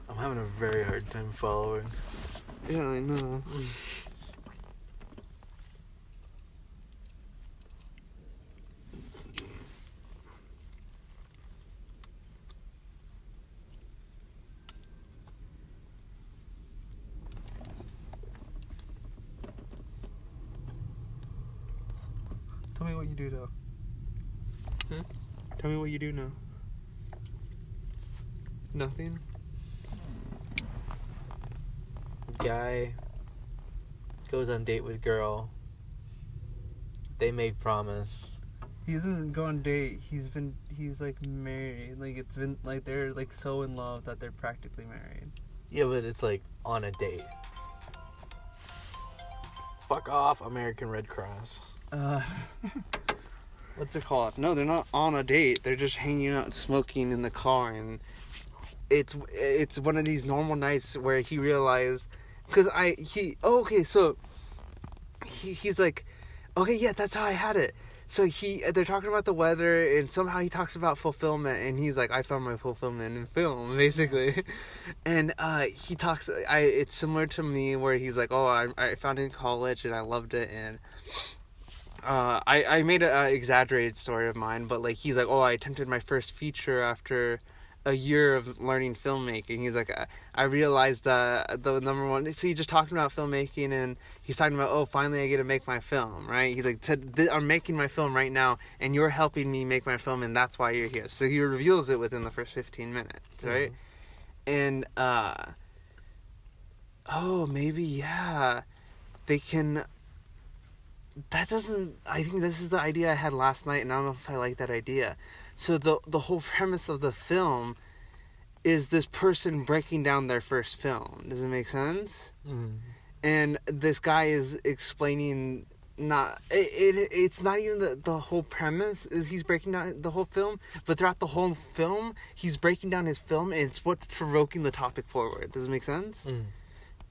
I'm having a very hard time following. Yeah, I know. Tell me what you do now. Tell me what you do now. Nothing? Guy goes on date with girl. They make promise. He doesn't go on date. He's like married. Like it's been like they're like so in love that they're practically married. Yeah, but it's like on a date. Fuck off, American Red Cross. what's it called? No, they're not on a date. They're just hanging out, smoking in the car, and it's one of these normal nights where he realized, because he's like, okay, yeah, that's how I had it. So they're talking about the weather, and somehow he talks about fulfillment, and he's like, I found my fulfillment in film, basically. And he talks, it's similar to me, where he's like, oh, I found it in college, and I loved it, and I made an exaggerated story of mine, but like he's like, oh, I attempted my first feature after a year of learning filmmaking. He's like, I realized that the number one. So he's just talking about filmmaking, and he's talking about, oh, finally I get to make my film, right? He's like, I'm making my film right now, and you're helping me make my film, and that's why you're here. So he reveals it within the first 15 minutes, right? Mm-hmm. And oh, maybe yeah, they can. That doesn't. I think this is the idea I had last night, and I don't know if I like that idea. So the whole premise of the film is this person breaking down their first film. Does it make sense? Mm. And this guy is explaining. It's not even the whole premise is he's breaking down the whole film, but throughout the whole film he's breaking down his film, and it's what's provoking the topic forward. Does it make sense? Mm.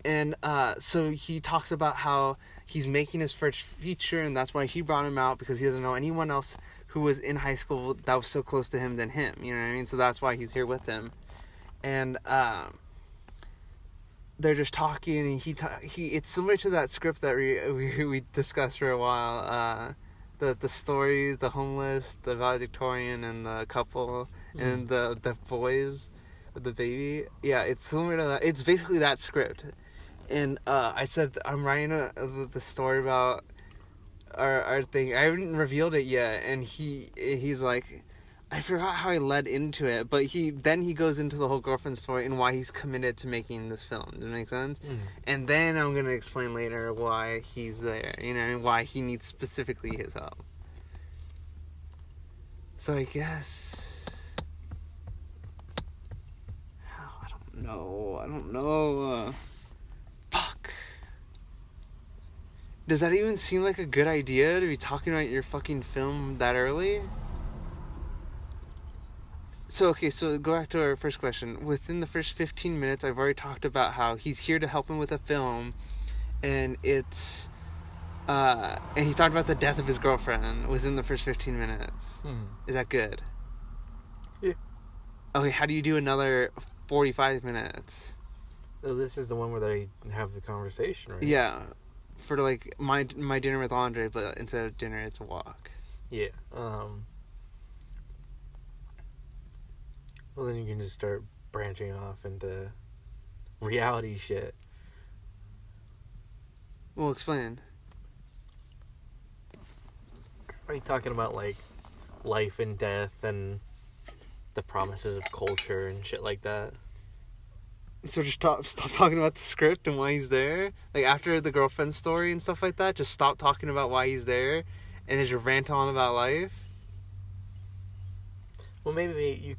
And so he talks about how he's making his first feature, and that's why he brought him out, because he doesn't know anyone else who was in high school that was so close to him than him. You know what I mean? So that's why he's here with him. And they're just talking, and he it's similar to that script that we discussed for a while. The story, the homeless, the valedictorian, and the couple, and the boys with the baby. Yeah, it's similar to that. It's basically that script. And I said I'm writing the story about our thing. I haven't revealed it yet, and he's like, I forgot how I led into it, but he goes into the whole girlfriend story and why he's committed to making this film. Does that make sense? Mm. And then I'm gonna explain later why he's there, and why he needs specifically his help. So I guess I don't know. Fuck. Does that even seem like a good idea to be talking about your fucking film that early? So go back to our first question. Within the first 15 minutes, I've already talked about how he's here to help him with a film, and it's and he talked about the death of his girlfriend within the first 15 minutes. Is that good? Yeah. Okay, how do you do another 45 minutes? Oh, this is the one where they have the conversation, right? Yeah, for like my dinner with Andre, but instead of dinner, it's a walk. Yeah. Well, then you can just start branching off into reality shit. Well, explain. Are you talking about like life and death and the promises of culture and shit like that? So just stop talking about the script and why he's there. Like after the girlfriend story and stuff like that, just stop talking about why he's there, and just rant on about life. Well, maybe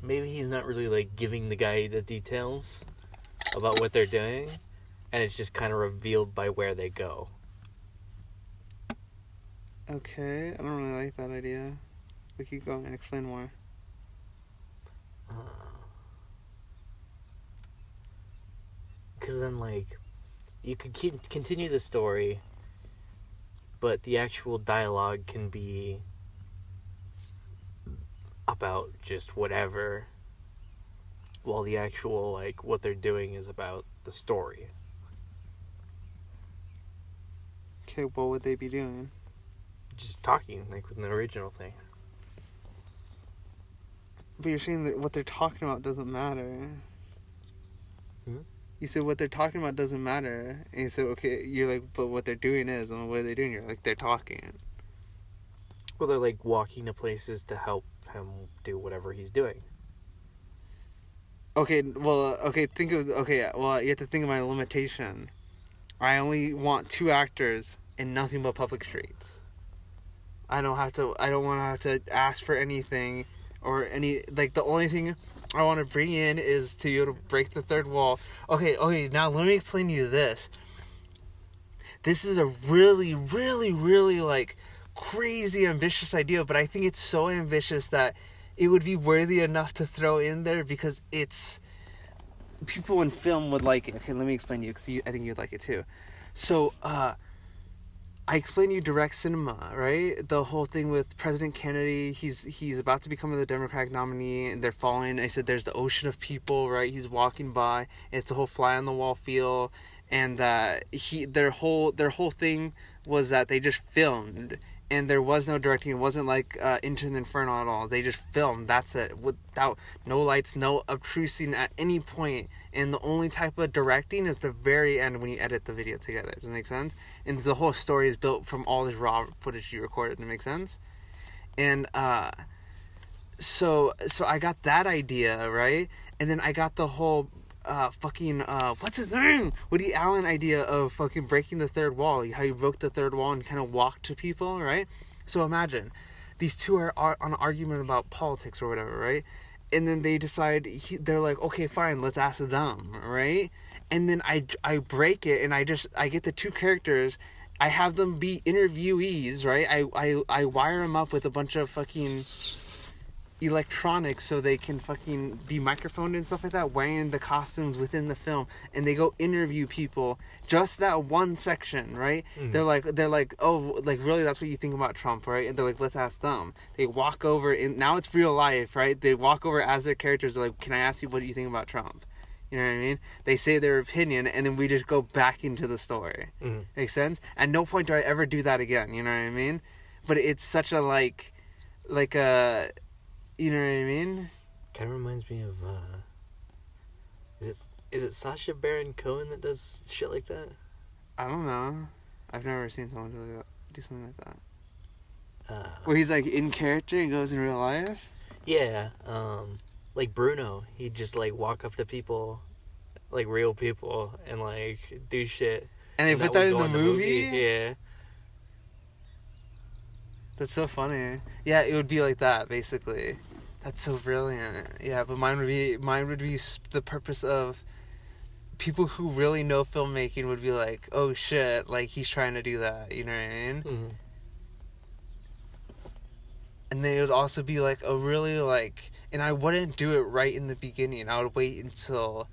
he's not really like giving the guy the details about what they're doing, and it's just kind of revealed by where they go. Okay, I don't really like that idea. But keep going and explain more. Because then, like, you could continue the story, but the actual dialogue can be about just whatever, while the actual, like, what they're doing is about the story. Okay, what would they be doing? Just talking, like, with an original thing. But you're saying that what they're talking about doesn't matter. Hmm? You said what they're talking about doesn't matter. And you said, okay, you're like, but what they're doing is, and what are they doing? You're like, they're talking. Well, they're like walking to places to help him do whatever he's doing. Okay, well, you have to think of my limitation. I only want 2 actors and nothing but public streets. I don't want to have to ask for anything or any, like, the only thing I want to bring in is to be able to break the third wall. Okay, now let me explain to you this. this is a really, really, really, like, crazy ambitious idea, but I think it's so ambitious that it would be worthy enough to throw in there because it's... People in film would like it. Okay, let me explain to you, because I think you'd like it too. So, I explained to you direct cinema, right? The whole thing with President Kennedy, he's about to become the Democratic nominee, and they're following. I said there's the ocean of people, right? He's walking by. It's the whole fly on the wall feel, and their whole thing was that they just filmed, and there was no directing. It wasn't like Into the Inferno at all. They just filmed. That's it, without no lights, no obtrusing at any point. And the only type of directing is the very end when you edit the video together. Does that make sense? And the whole story is built from all this raw footage you recorded. Does that make sense? And so I got that idea, right? And then I got the whole what's his name? Woody Allen idea of fucking breaking the third wall. How you broke the third wall and kind of walked to people, right? So imagine these two are on an argument about politics or whatever, right? And then they decide, they're like, okay, fine, let's ask them, right? And then I break it, and I get the two characters, I have them be interviewees, right? I wire them up with a bunch of fucking electronics so they can fucking be microphoned and stuff like that, wearing the costumes within the film, and they go interview people, just that one section, right? Mm-hmm. They're like, oh, like, really, that's what you think about Trump, right? And they're like, let's ask them. They walk over, and now it's real life, right? They walk over as their characters. They're like, can I ask you, what do you think about Trump? You know what I mean? They say their opinion, and then we just go back into the story. Mm-hmm. Make sense? At no point do I ever do that again, you know what I mean? But it's such a like a, you know what I mean? Kind of reminds me of, is it Sacha Baron Cohen that does shit like that? I don't know. I've never seen someone do something like that. Where he's like in character and goes in real life? Yeah, like Bruno. He'd just like walk up to people, like real people, and like do shit. And they put that in the movie? Yeah. That's so funny. Yeah, it would be like that, basically. That's so brilliant. Yeah, but mine would be the purpose of people who really know filmmaking would be like, oh shit, like he's trying to do that, you know what I mean? Mm-hmm. And then it would also be like a really like, and I wouldn't do it right in the beginning. I would wait until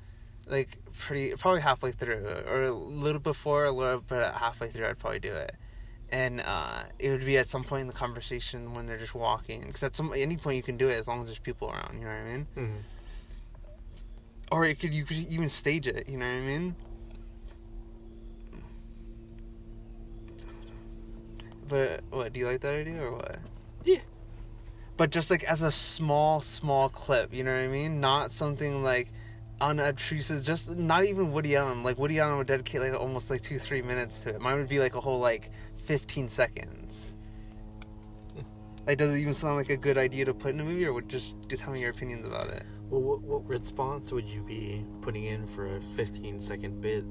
like probably halfway through, or a little before, a little bit halfway through, I'd probably do it. And it would be at some point in the conversation when they're just walking, because at any point you can do it as long as there's people around. You know what I mean? Mm-hmm. Or you could even stage it. You know what I mean? But what, do you like that idea or what? Yeah. But just like as a small clip. You know what I mean? Not something like unobtrusive. Just not even Woody Allen. Like Woody Allen would dedicate like almost like 2-3 minutes to it. Mine would be like a whole like 15 seconds. Like, does it even sound like a good idea to put in a movie, or just tell me your opinions about it? Well, what response would you be putting in for a 15-second bit?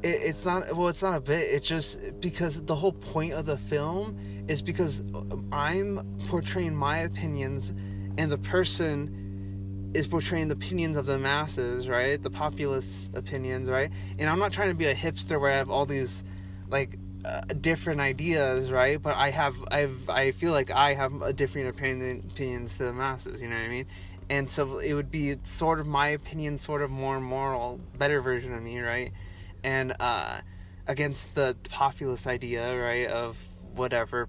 It's not a bit. It's just because the whole point of the film is because I'm portraying my opinions, and the person is portraying the opinions of the masses, right? The populace opinions, right? And I'm not trying to be a hipster where I have all these like different ideas, right? But I feel like I have a different opinions to the masses, you know what I mean? And so it would be sort of my opinion, sort of more moral, better version of me, right? And against the populist idea, right, of whatever,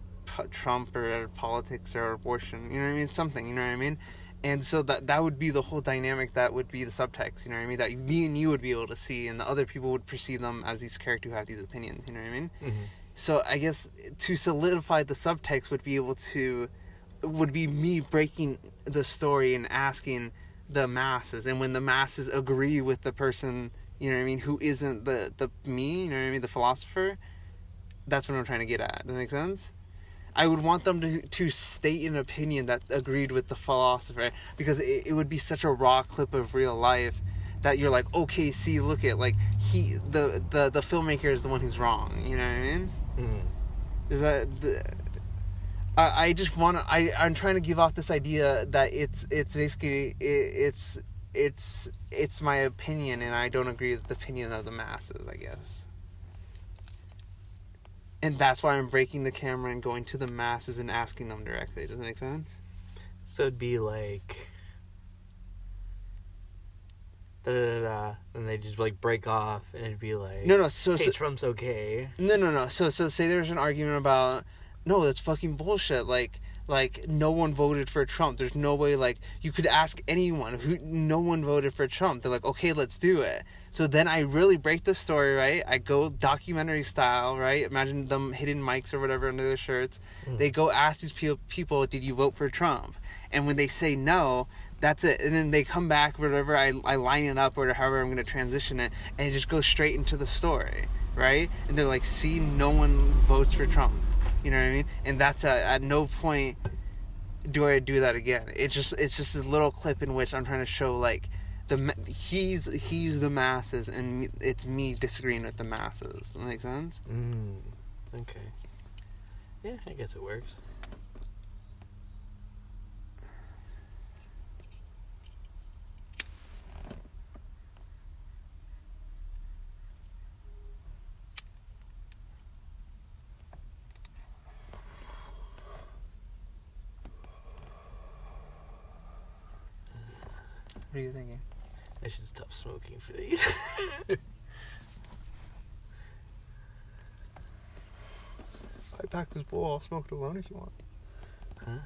Trump or politics or abortion, you know what I mean? Something, you know what I mean? And so that would be the whole dynamic, that would be the subtext, you know what I mean? That me and you would be able to see, and the other people would perceive them as these characters who have these opinions, you know what I mean? Mm-hmm. So I guess to solidify the subtext would be me breaking the story and asking the masses, and when the masses agree with the person, you know what I mean, who isn't the me, you know what I mean, the philosopher, that's what I'm trying to get at. Does that make sense? I would want them to state an opinion that agreed with the philosopher, because it would be such a raw clip of real life that you're like, okay, see, look at, like, the filmmaker is the one who's wrong, you know what I mean? Mm-hmm. Is that I just want to, I'm trying to give off this idea that it's basically it's my opinion, and I don't agree with the opinion of the masses, I guess. And that's why I'm breaking the camera and going to the masses and asking them directly. Does that make sense? So it'd be like, da da da da, and they just like break off, and it'd be like, No, so Trump's okay. No. So say there's an argument about, no, that's fucking bullshit. Like no one voted for Trump. There's no way. Like, you could ask anyone who no one voted for Trump. They're like, okay, let's do it. So then I really break the story, right? I go documentary style, right? Imagine them hitting mics or whatever under their shirts. They go ask these people, did you vote for Trump? And when they say no, that's it. And then they come back, whatever, I line it up or however I'm going to transition it, and it just goes straight into the story, right? And they're like, see, no one votes for Trump. You know what I mean? And that's at no point do I do that again. It's just a little clip in which I'm trying to show, like, he's the masses, and it's me disagreeing with the masses. Does that make sense? Okay. Yeah, I guess it works. What are you thinking? I should stop smoking for these. I packed this bowl. I'll smoke it alone if you want. Huh?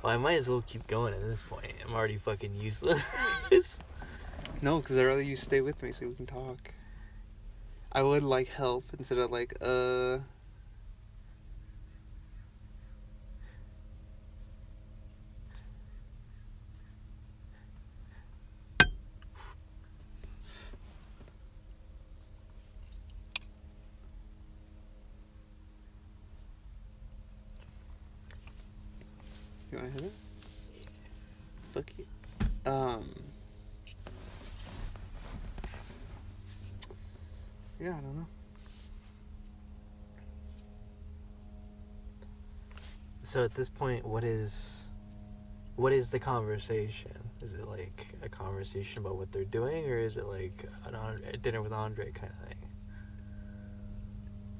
Well, I might as well keep going at this point. I'm already fucking useless. No, because I'd rather you stay with me so we can talk. I would like help instead of like, You wanna hit it? Bucky. Yeah, I don't know. So at this point, what is the conversation? Is it like a conversation about what they're doing, or is it like a dinner with Andre kind of thing?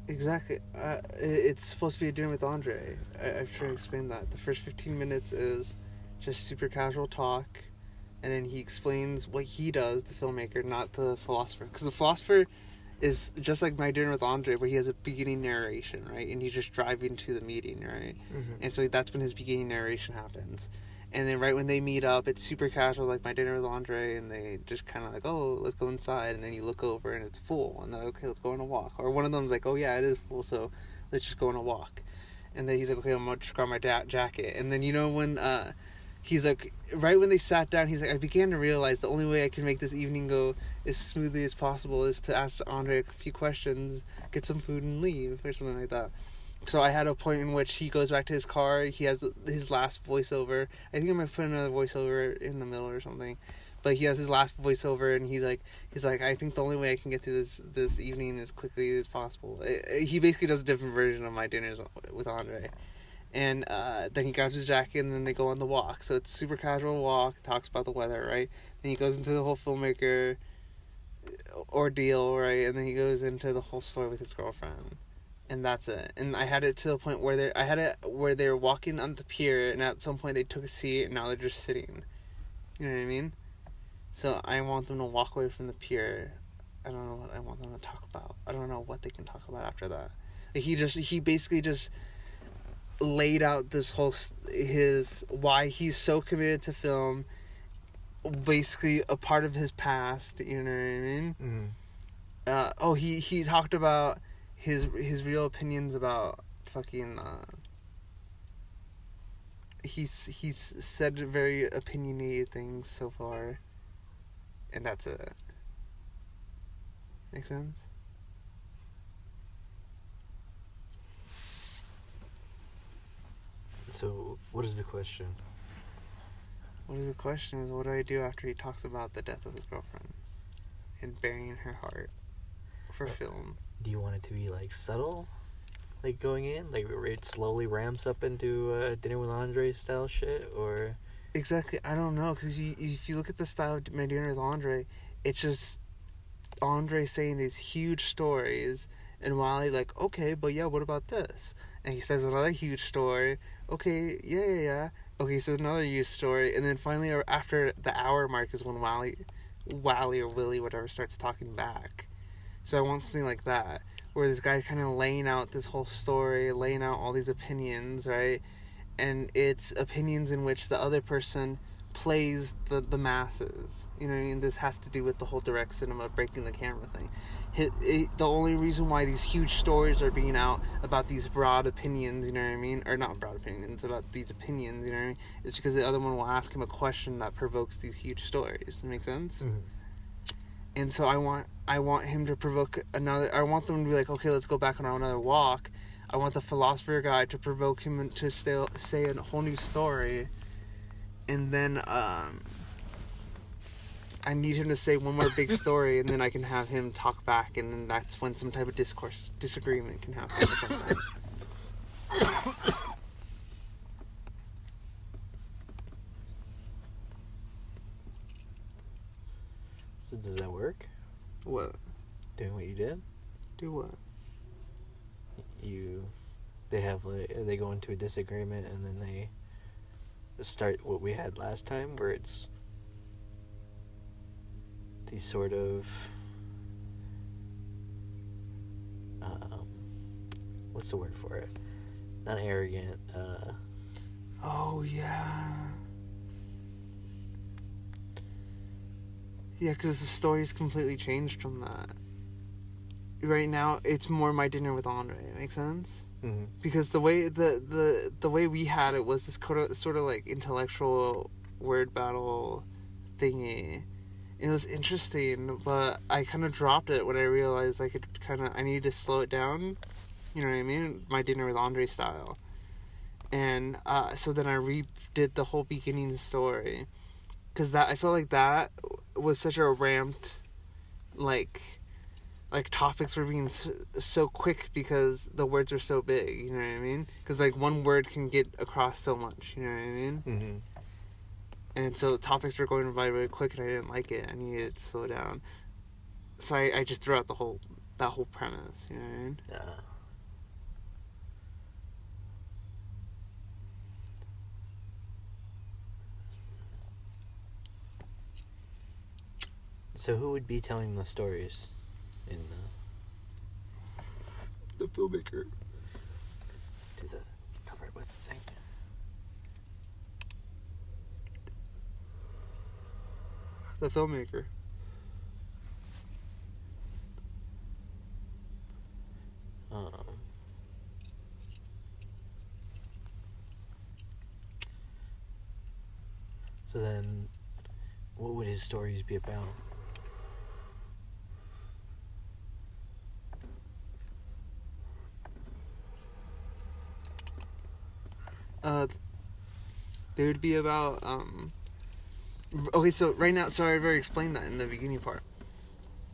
Exactly. It's supposed to be a dinner with Andre. I've tried to explain that. The first 15 minutes is just super casual talk, and then he explains what he does, the filmmaker, not the philosopher. Because the philosopher is just like my dinner with Andre, where he has a beginning narration, right? And he's just driving to the meeting, right? Mm-hmm. And so that's when his beginning narration happens. And then right when they meet up, it's super casual, like my dinner with Andre, and they just kind of like, oh, let's go inside. And then you look over and it's full, and they're like, okay, let's go on a walk. Or one of them's like, oh yeah, it is full, so let's just go on a walk. And then he's like, okay, I'm gonna just grab my jacket. And then when he's like, right when they sat down, he's like, I began to realize the only way I can make this evening go as smoothly as possible is to ask Andre a few questions, get some food, and leave, or something like that. So I had a point in which he goes back to his car. He has his last voiceover. I think I might put another voiceover in the middle or something. But he has his last voiceover, and he's like, I think the only way I can get through this evening as quickly as possible. He basically does a different version of my dinners with Andre. And then he grabs his jacket, and then they go on the walk. So it's super casual walk, talks about the weather, right? Then he goes into the whole filmmaker ordeal, right? And then he goes into the whole story with his girlfriend. And that's it. And I had it to the point where they're walking on the pier, and at some point they took a seat, and now they're just sitting. You know what I mean? So I want them to walk away from the pier. I don't know what I want them to talk about. I don't know what they can talk about after that. Like he basically just laid out this whole why he's so committed to film, basically a part of his past. You know what I mean? Mm-hmm. He talked about his real opinions about fucking he's said very opinionated things so far, and that's it. Make sense? So what is the question? What is the question is, what do I do after he talks about the death of his girlfriend and burying her heart for film? Do you want it to be like subtle, like going in, like where it slowly ramps up into dinner with Andre style shit, or? Exactly, I don't know, because if you look at the style of my dinner with Andre, it's just Andre saying these huge stories, And Wally like, okay, but yeah, what about this? And he says another huge story. Okay, yeah. Okay, he says another huge story, and then finally after the hour mark is when Wally or Willie, whatever, starts talking back. So I want something like that, where this guy kind of laying out this whole story, laying out all these opinions, right? And it's opinions in which the other person plays the masses. You know what I mean? This has to do with the whole direct cinema, breaking the camera thing. The only reason why these huge stories are being out about these broad opinions, you know what I mean? Or not broad opinions, about these opinions, you know what I mean? Is because the other one will ask him a question that provokes these huge stories. Does that make sense? Mm-hmm. And so I want him to provoke another. I want them to be like, okay, let's go back on another walk. I want the philosopher guy to provoke him to say a whole new story, and then I need him to say one more big story, and then I can have him talk back, and then that's when some type of disagreement can happen or something. So does that work? What? Doing what you did? Do what? They go into a disagreement, and then they start what we had last time, where it's these sort of what's the word for it? Not arrogant. Oh yeah. Yeah, because the story's completely changed from that. Right now, it's more My Dinner with Andre. Make sense? Mm-hmm. Because the way the way we had it was this sort of like intellectual word battle thingy. It was interesting, but I kind of dropped it when I realized I needed to slow it down. You know what I mean? My Dinner with Andre style. And so then I redid the whole beginning story. Because I felt like that was such a ramped, like topics were being so quick because the words were so big, you know what I mean? Because like one word can get across so much, you know what I mean? Mm-hmm. And so topics were going by really quick, and I didn't like it. I needed it to slow down. So I just threw out that whole premise, you know what I mean? Yeah. So who would be telling the stories in The filmmaker. do the cover it with the thing? The filmmaker. So then, what would his stories be about? They would be about okay, so right now, sorry, I've already explained that in the beginning part.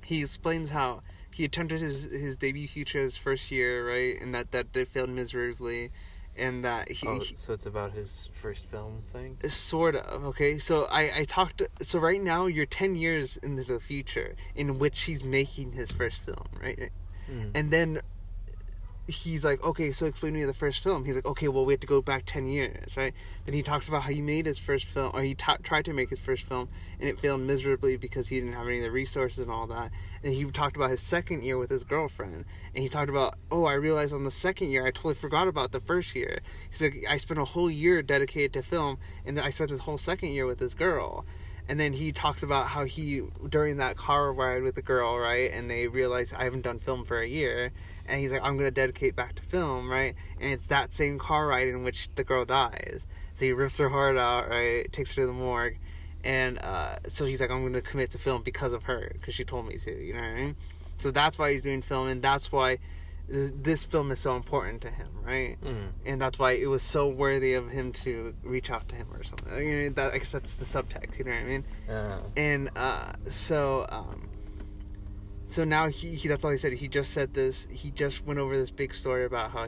He explains how he attempted his debut feature his first year, right, and that did failed miserably, and that So it's about his first film thing? sort of, okay? So I talked... So right now, you're 10 years into the future in which he's making his first film, right? Mm. And then he's like, okay, so explain to me the first film. He's like, okay, well, we have to go back 10 years, right? Then he talks about how he made his first film, or he tried to make his first film, and it failed miserably because he didn't have any of the resources and all that. And he talked about his second year with his girlfriend, and he talked about, oh, I realized on the second year, I totally forgot about the first year. He's like, I spent a whole year dedicated to film, and then I spent this whole second year with this girl. And then he talks about how he, during that car ride with the girl, right, and they realize I haven't done film for a year, and he's like, I'm going to dedicate back to film, right, and it's that same car ride in which the girl dies. So he rips her heart out, right, takes her to the morgue, and so he's like, I'm going to commit to film because of her, because she told me to, you know what I mean? So that's why he's doing film, and that's why this film is so important to him, right? Mm. And that's why it was so worthy of him to reach out to him or something. You know, I guess that's the subtext, you know what I mean? And so now he that's all he said. He just said this. He just went over this big story about how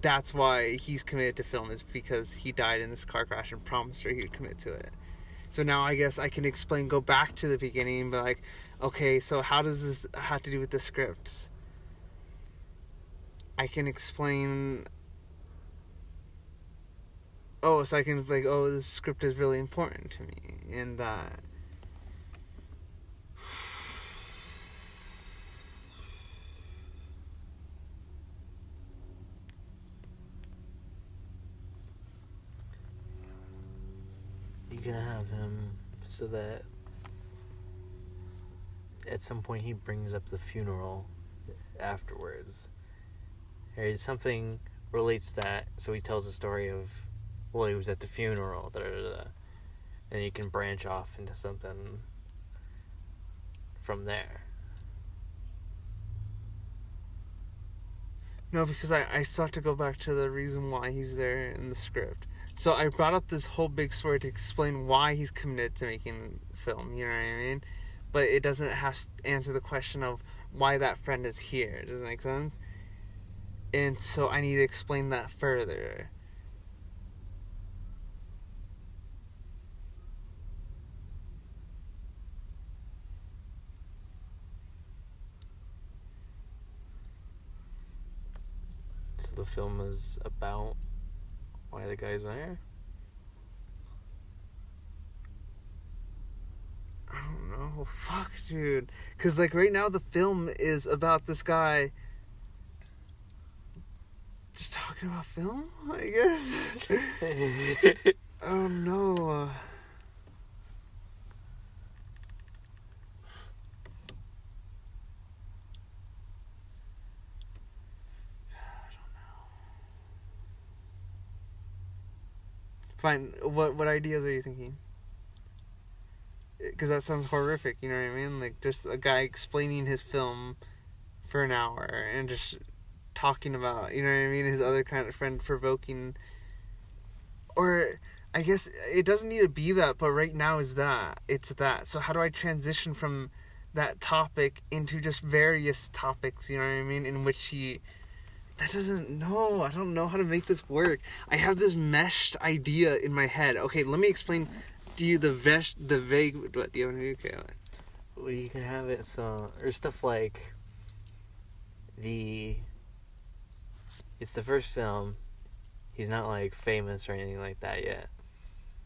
that's why he's committed to film, is because he died in this car crash and promised her he would commit to it. So now I guess I can go back to the beginning, but like, okay, so how does this have to do with the script? I can explain. Oh, so I can like, oh, this script is really important to me, and that. You can have him so that at some point he brings up the funeral afterwards. Or something relates that, so he tells the story of, well, he was at the funeral, da da da, and you can branch off into something from there. No, because I still have to go back to the reason why he's there in the script. So I brought up this whole big story to explain why he's committed to making film, you know what I mean? But it doesn't have to answer the question of why that friend is here. Does that make sense? And so I need to explain that further. So the film is about why the guy's there? I don't know. Fuck, dude. Because, like, right now the film is about this guy just talking about film, I guess. Oh, no. Fine. What ideas are you thinking? Because that sounds horrific, you know what I mean? Like, just a guy explaining his film for an hour and just talking about, you know what I mean, his other kind of friend provoking. Or, I guess it doesn't need to be that, but right now is that. It's that. So how do I transition from that topic into just various topics, you know what I mean, in which he... I don't know how to make this work. I have this meshed idea in my head. Okay, let me explain to you the vague... What, do you want to do? Okay, Well, you can have it so... Or stuff like... It's the first film. He's not, like, famous or anything like that yet.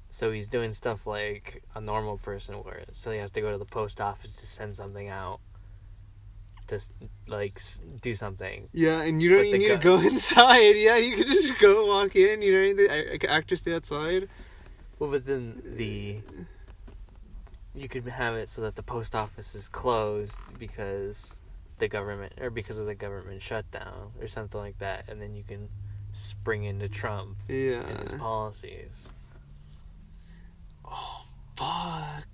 So he's doing stuff like a normal person would. So he has to go to the post office to send something out. To, like, do something. Yeah, and you don't even need to go inside. Yeah, you can just go walk in, you know, the actors stay outside. Well, but then you could have it so that the post office is closed because of the government shutdown or something like that, and then you can spring into Trump and his policies. Oh, fuck.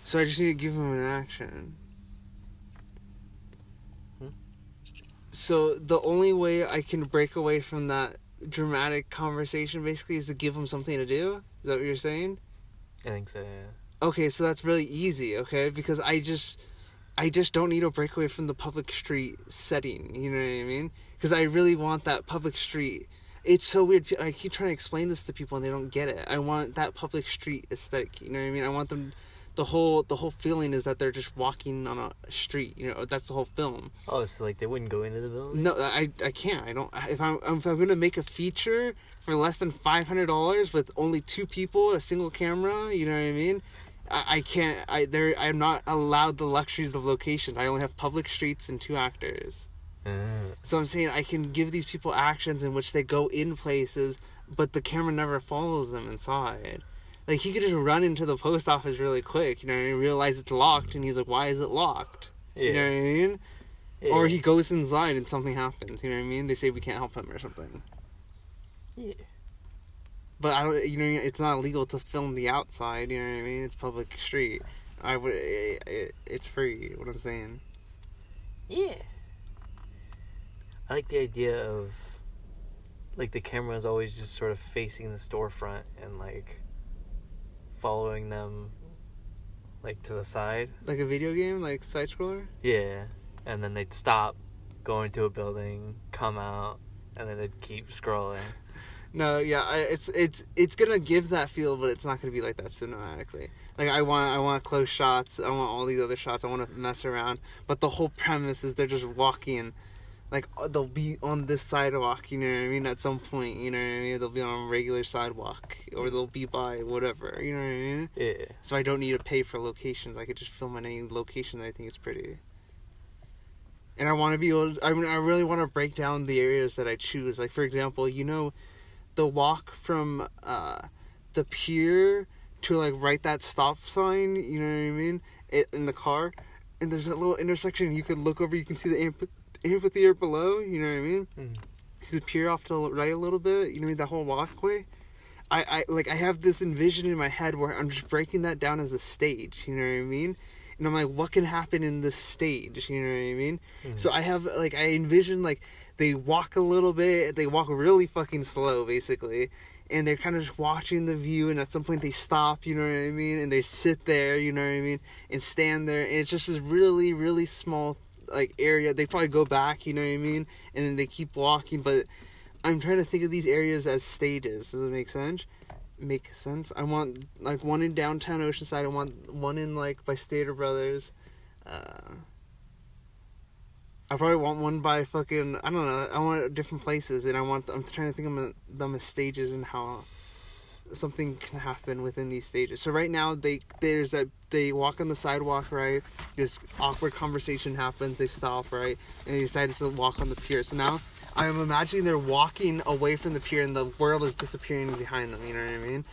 So I just need to give him an action. So the only way I can break away from that dramatic conversation basically is to give him something to do? Is that what you're saying? I think so, yeah. Okay, so that's really easy, okay? Because I just don't need to break away from the public street setting, you know what I mean? Because I really want that public street. It's so weird. I keep trying to explain this to people and they don't get it. I want that public street aesthetic, you know what I mean? I want them... The whole feeling is that they're just walking on a street. You know, that's the whole film. Oh, so like they wouldn't go into the building? No, I can't. I don't. If I'm gonna make a feature for less than $500 with only 2 people, a single camera, you know what I mean? I can't. I'm not allowed the luxuries of locations. I only have public streets and 2 actors. So I'm saying I can give these people actions in which they go in places, but the camera never follows them inside. Like, he could just run into the post office really quick, you know what I mean? Realize it's locked, and he's like, why is it locked? Yeah. You know what I mean? Yeah. Or he goes inside and something happens, you know what I mean? They say we can't help him or something. Yeah. But, it's not illegal to film the outside, you know what I mean? It's public street. It's free, what I'm saying. Yeah. I like the idea of, like, the camera is always just sort of facing the storefront and, like... following them, like, to the side. Like a video game, like side scroller. Yeah, and then they'd stop, go into a building, come out, and then they'd keep scrolling. No, yeah, it's gonna give that feel, but it's not gonna be like that cinematically. Like I want close shots. I want all these other shots. I want to mess around. But the whole premise is they're just walking, like they'll be on this sidewalk. You know what I mean? At some point, you know what I mean? They'll be on a regular sidewalk, or they'll be by whatever. You know what I mean? Yeah. So I don't need to pay for locations. I could just film at any location that I think is pretty. And I want to be able. I really want to break down the areas that I choose. Like for example, you know, the walk from the pier to like right that stop sign, you know what I mean, in the car, and there's that little intersection. You could look over, you can see the amphitheater below. You know what I mean? Mm-hmm. See the pier off to the right a little bit. You know what I mean? That whole walkway. I have this envision in my head where I'm just breaking that down as a stage. You know what I mean? And I'm like, what can happen in this stage? You know what I mean? Mm-hmm. So I envision like. They walk a little bit. They walk really fucking slow, basically. And they're kind of just watching the view. And at some point they stop, you know what I mean? And they sit there, you know what I mean? And stand there. And it's just this really, really small, like, area. They probably go back, you know what I mean? And then they keep walking. But I'm trying to think of these areas as stages. Does it make sense? I want, like, one in downtown Oceanside. I want one in, like, by Stater Brothers. I probably want one by fucking, I don't know, I want different places, and I'm trying to think of them as stages and how something can happen within these stages. So right now, they walk on the sidewalk, right? This awkward conversation happens, they stop, right? And they decide to walk on the pier. So now, I'm imagining they're walking away from the pier, and the world is disappearing behind them, you know what I mean?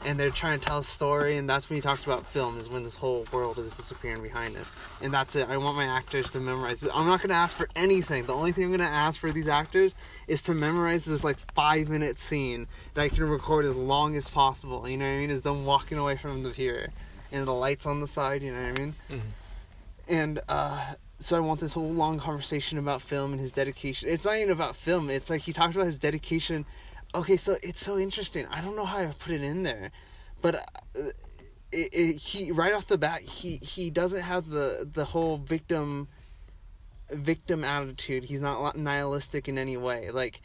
And they're trying to tell a story, and that's when he talks about film, is when this whole world is disappearing behind it. And that's it. I want my actors to memorize it. I'm not going to ask for anything. The only thing I'm going to ask for these actors is to memorize this, like, 5-minute scene that I can record as long as possible, you know what I mean? Is them walking away from the pier. And the lights on the side, you know what I mean? Mm-hmm. And, so I want this whole long conversation about film and his dedication. It's not even about film. It's like he talks about his dedication. Okay, so it's so interesting. I don't know how I put it in there, but he right off the bat he doesn't have the whole victim attitude. He's not nihilistic in any way. Like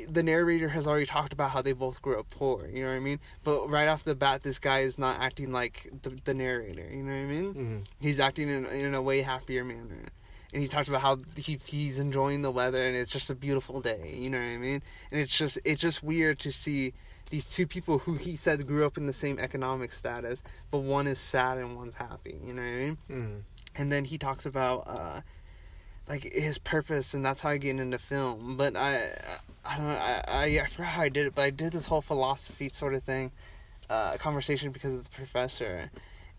the narrator has already talked about how they both grew up poor. You know what I mean? But right off the bat, this guy is not acting like the narrator. You know what I mean? Mm-hmm. He's acting in a way happier manner. And he talks about how he's enjoying the weather, and it's just a beautiful day. You know what I mean? And it's just weird to see these two people who he said grew up in the same economic status, but one is sad and one's happy. You know what I mean? Mm-hmm. And then he talks about like his purpose, and that's how I get into film. But I don't know. I forgot how I did it, but I did this whole philosophy sort of thing, conversation because of the professor.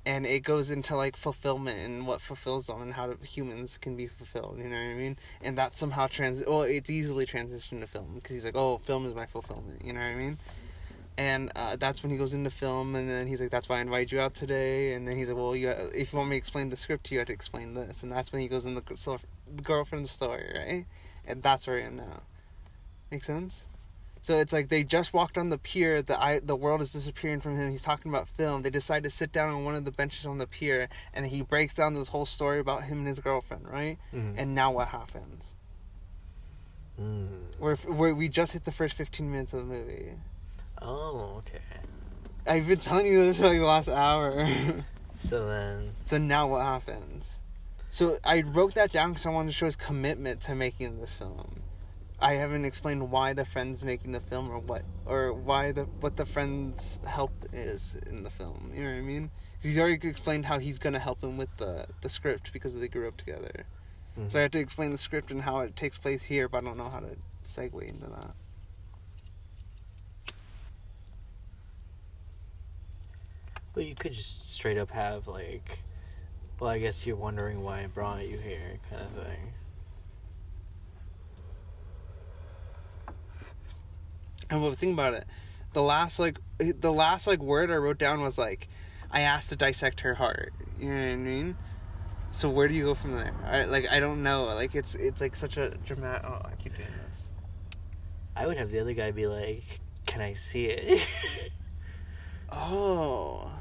And it goes into, like, fulfillment and what fulfills them and how humans can be fulfilled, you know what I mean? And that somehow it's easily transitioned to film. Because he's like, oh, film is my fulfillment, you know what I mean? And that's when he goes into film, and then he's like, that's why I invited you out today. And then he's like, well, if you want me to explain the script, you have to explain this. And that's when he goes in the girlfriend story, right? And that's where I am now. Make sense? So it's like they just walked on the pier. The world is disappearing from him. He's talking about film. They decide to sit down on one of the benches on the pier, and he breaks down this whole story about him and his girlfriend, right? Mm-hmm. And now what happens? Where we just hit the first 15 minutes of the movie. Oh, okay. I've been telling you this for like the last hour. So now what happens? So I wrote that down because I wanted to show his commitment to making this film. I haven't explained why the friend's making the film what the friend's help is in the film. You know what I mean? Because he's already explained how he's gonna help him with the script because they grew up together. Mm-hmm. So I have to explain the script and how it takes place here, but I don't know how to segue into that. Well, you could just straight up have like, well, I guess you're wondering why I brought you here, kind of thing. And well, think about it. The last word I wrote down was like, I asked to dissect her heart. You know what I mean? So where do you go from there? I don't know. Like it's like such a dramatic. Oh, I keep doing this. I would have the other guy be like, "Can I see it?" Oh.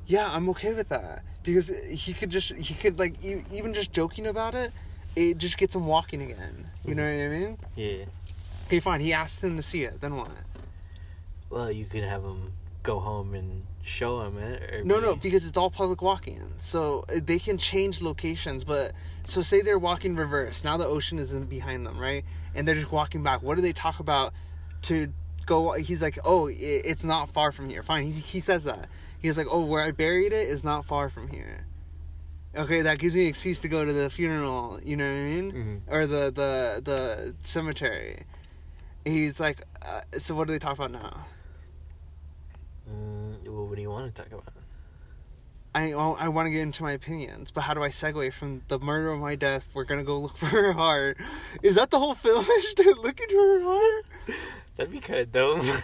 Yeah, I'm okay with that. Because he could like, even just joking about it, it just gets him walking again. You know what I mean? Yeah. Okay, fine. He asked him to see it. Then what? Well, you could have him go home and show him it. Or No, because it's all public walking. So they can change locations, but... So say they're walking reverse. Now the ocean isn't behind them, right? And they're just walking back. What do they talk about to go... He's like, oh, it's not far from here. Fine, he says that. He's like, oh, where I buried it is not far from here. Okay, that gives me an excuse to go to the funeral, you know what I mean? Mm-hmm. Or the cemetery. He's like, so what do they talk about now? Well, what do you want to talk about? I want to get into my opinions, but how do I segue from the murder of my death? We're gonna go look for her heart. Is that the whole film? They're looking for her heart? That'd be kind of dumb.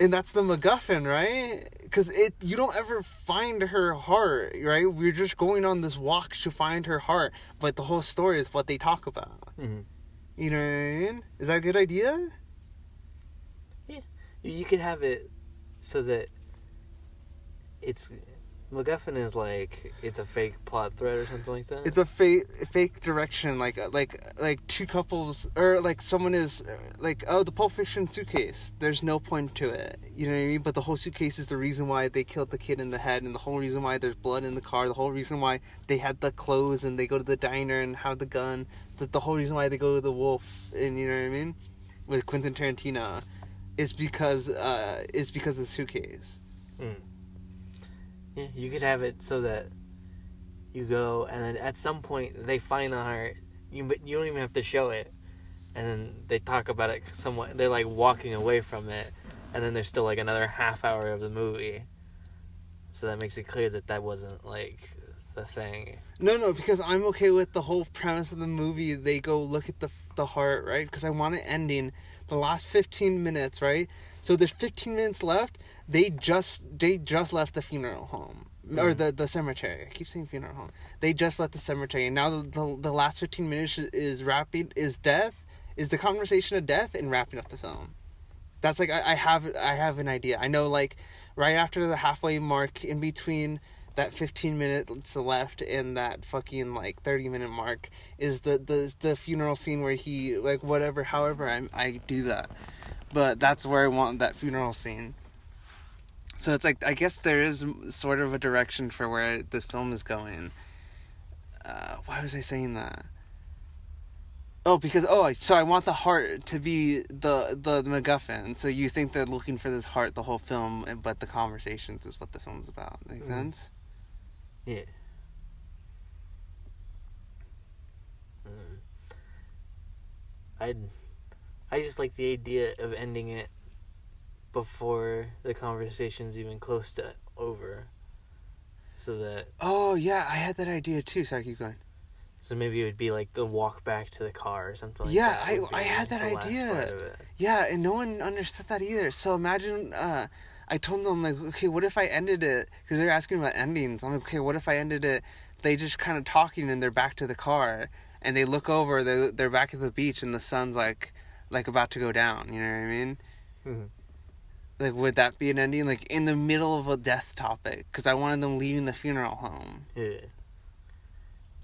And that's the MacGuffin, right? Because you don't ever find her heart, right? We're just going on this walk to find her heart, but the whole story is what they talk about. Mm-hmm. You know what I mean? Is that a good idea? Yeah, you could have it so that it's MacGuffin is like it's a fake plot thread or something like that. It's a fake direction, like two couples, or like someone is like, oh, the Pulp Fiction suitcase. There's no point to it, you know what I mean? But the whole suitcase is the reason why they killed the kid in the head, and the whole reason why there's blood in the car, the whole reason why they had the clothes and they go to the diner and have the gun, the whole reason why they go to the Wolf, and you know what I mean, with Quentin Tarantino, is because of the suitcase. Mm. Yeah, you could have it so that you go, and then at some point they find the heart. You don't even have to show it, and then they talk about it somewhat. They're like walking away from it, and then there's still like another half hour of the movie. So that makes it clear that wasn't like the thing. No, because I'm okay with the whole premise of the movie. They go look at the heart, right? Because I want it ending the last 15 minutes, right? So there's 15 minutes left. They just left the funeral home, or the cemetery. I keep saying funeral home. They just left the cemetery, and now the last 15 minutes is the conversation of death and wrapping up the film. That's like I have an idea. I know, like, right after the halfway mark, in between that 15 minutes left and that fucking like 30-minute mark, is the funeral scene where he, like, whatever, however I do that. But that's where I want that funeral scene. So it's like, I guess there is sort of a direction for where this film is going. Why was I saying that? Oh, because, so I want the heart to be the MacGuffin. So you think they're looking for this heart the whole film, but the conversations is what the film's about. Make sense? Yeah. I just like the idea of ending it before the conversation's even close to over. So that... Oh, yeah, I had that idea too. Sorry, keep going. So maybe it would be like the walk back to the car or something like that. Yeah, I had that idea. Yeah, and no one understood that either. So imagine, I told them, like, okay, what if I ended it? Because they're asking about endings. I'm like, okay, what if I ended it? They just kind of talking and they're back to the car. And they look over, they're back at the beach and the sun's like about to go down. You know what I mean? Mm-hmm. Like, would that be an ending? Like, in the middle of a death topic? Because I wanted them leaving the funeral home. Yeah.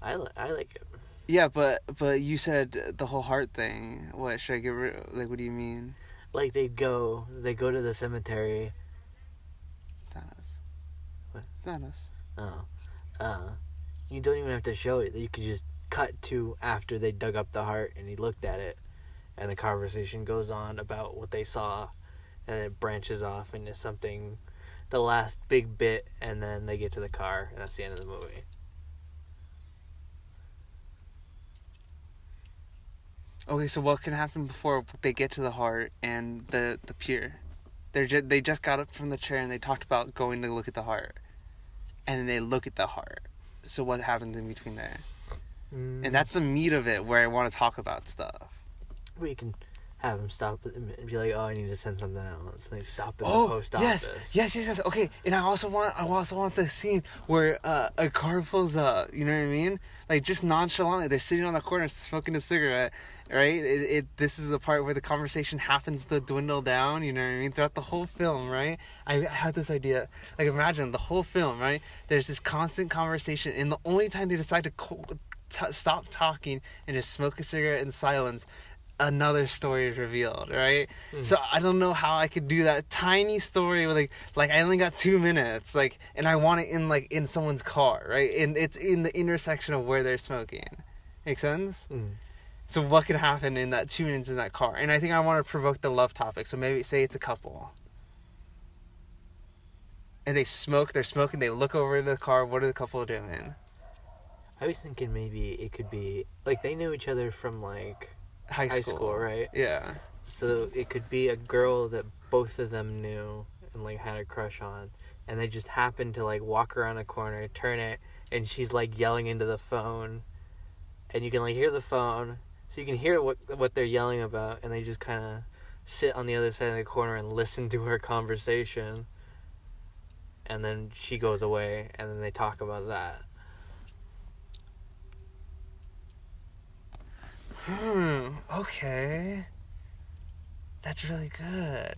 I like it. Yeah, but you said the whole heart thing. What, should I get rid of? Like, what do you mean? Like, they go to the cemetery. It's not us. What? It's not us. Oh. You don't even have to show it. You could just cut to after they dug up the heart and he looked at it. And the conversation goes on about what they saw. And it branches off into something, the last big bit, and then they get to the car, and that's the end of the movie. Okay, so what can happen before they get to the heart and the pier? They just got up from the chair and they talked about going to look at the heart. And then they look at the heart. So what happens in between there? And that's the meat of it, where I want to talk about stuff. We can have him stop and be like, "Oh, I need to send something else." And they stop at the Oh, post yes, office. yes. Okay, and I also want the scene where a car pulls up. You know what I mean? Like just nonchalantly, they're sitting on the corner smoking a cigarette. Right? This is the part where the conversation happens to dwindle down. You know what I mean? Throughout the whole film, right? I had this idea. Like imagine the whole film, right? There's this constant conversation, and the only time they decide to stop talking and just smoke a cigarette in silence, another story is revealed, right? So I don't know how I could do that tiny story with like I only got 2 minutes, like, and I want it in someone's car, right? And it's in the intersection of where they're smoking. Make sense? So what could happen in that 2 minutes in that car? And I think I want to provoke the love topic. So maybe say it's a couple. And they're smoking, they look over the car, what are the couple doing? I was thinking maybe it could be like they knew each other from like High school, right? Yeah. So it could be a girl that both of them knew and like had a crush on, and they just happened to like walk around a corner, turn it, and she's like yelling into the phone, and you can like hear the phone, so you can hear what they're yelling about, and they just kind of sit on the other side of the corner and listen to her conversation, and then she goes away, and then they talk about that. Okay. That's really good.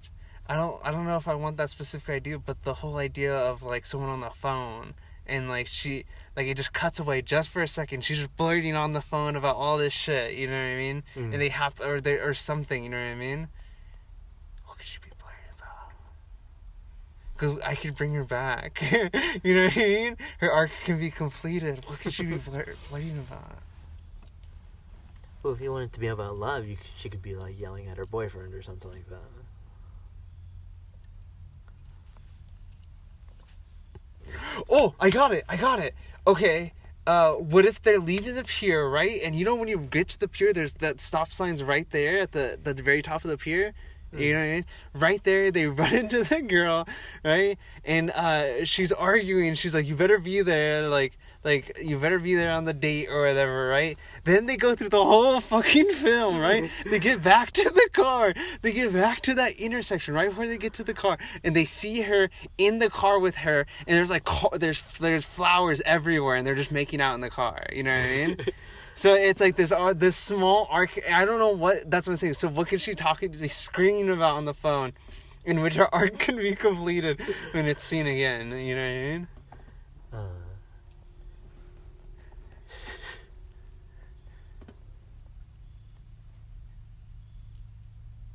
I don't know if I want that specific idea, but the whole idea of like someone on the phone and like it just cuts away just for a second. She's just blurting on the phone about all this shit, you know what I mean? And they have or something, you know what I mean? What could she be blurting about? Cause I could bring her back. You know what I mean? Her arc can be completed. What could she be blurting about? Well, if you want it to be about love, she could be like yelling at her boyfriend or something like that. Oh, I got it. Okay. What if they're leaving the pier, right? And you know when you get to the pier, there's that stop signs right there at the very top of the pier. You know what I mean? Right there, they run into the girl, right? And she's arguing. She's like, "You better be there, like you better be there on the date or whatever," right? Then they go through the whole fucking film, right? They get back to the car. They get back to that intersection right before they get to the car, and they see her in the car with her. And there's like there's flowers everywhere, and they're just making out in the car. You know what I mean? So it's like this small arc. I don't know what that's what I'm saying. So what can she be screaming about on the phone, in which her arc can be completed when it's seen again? You know what I mean?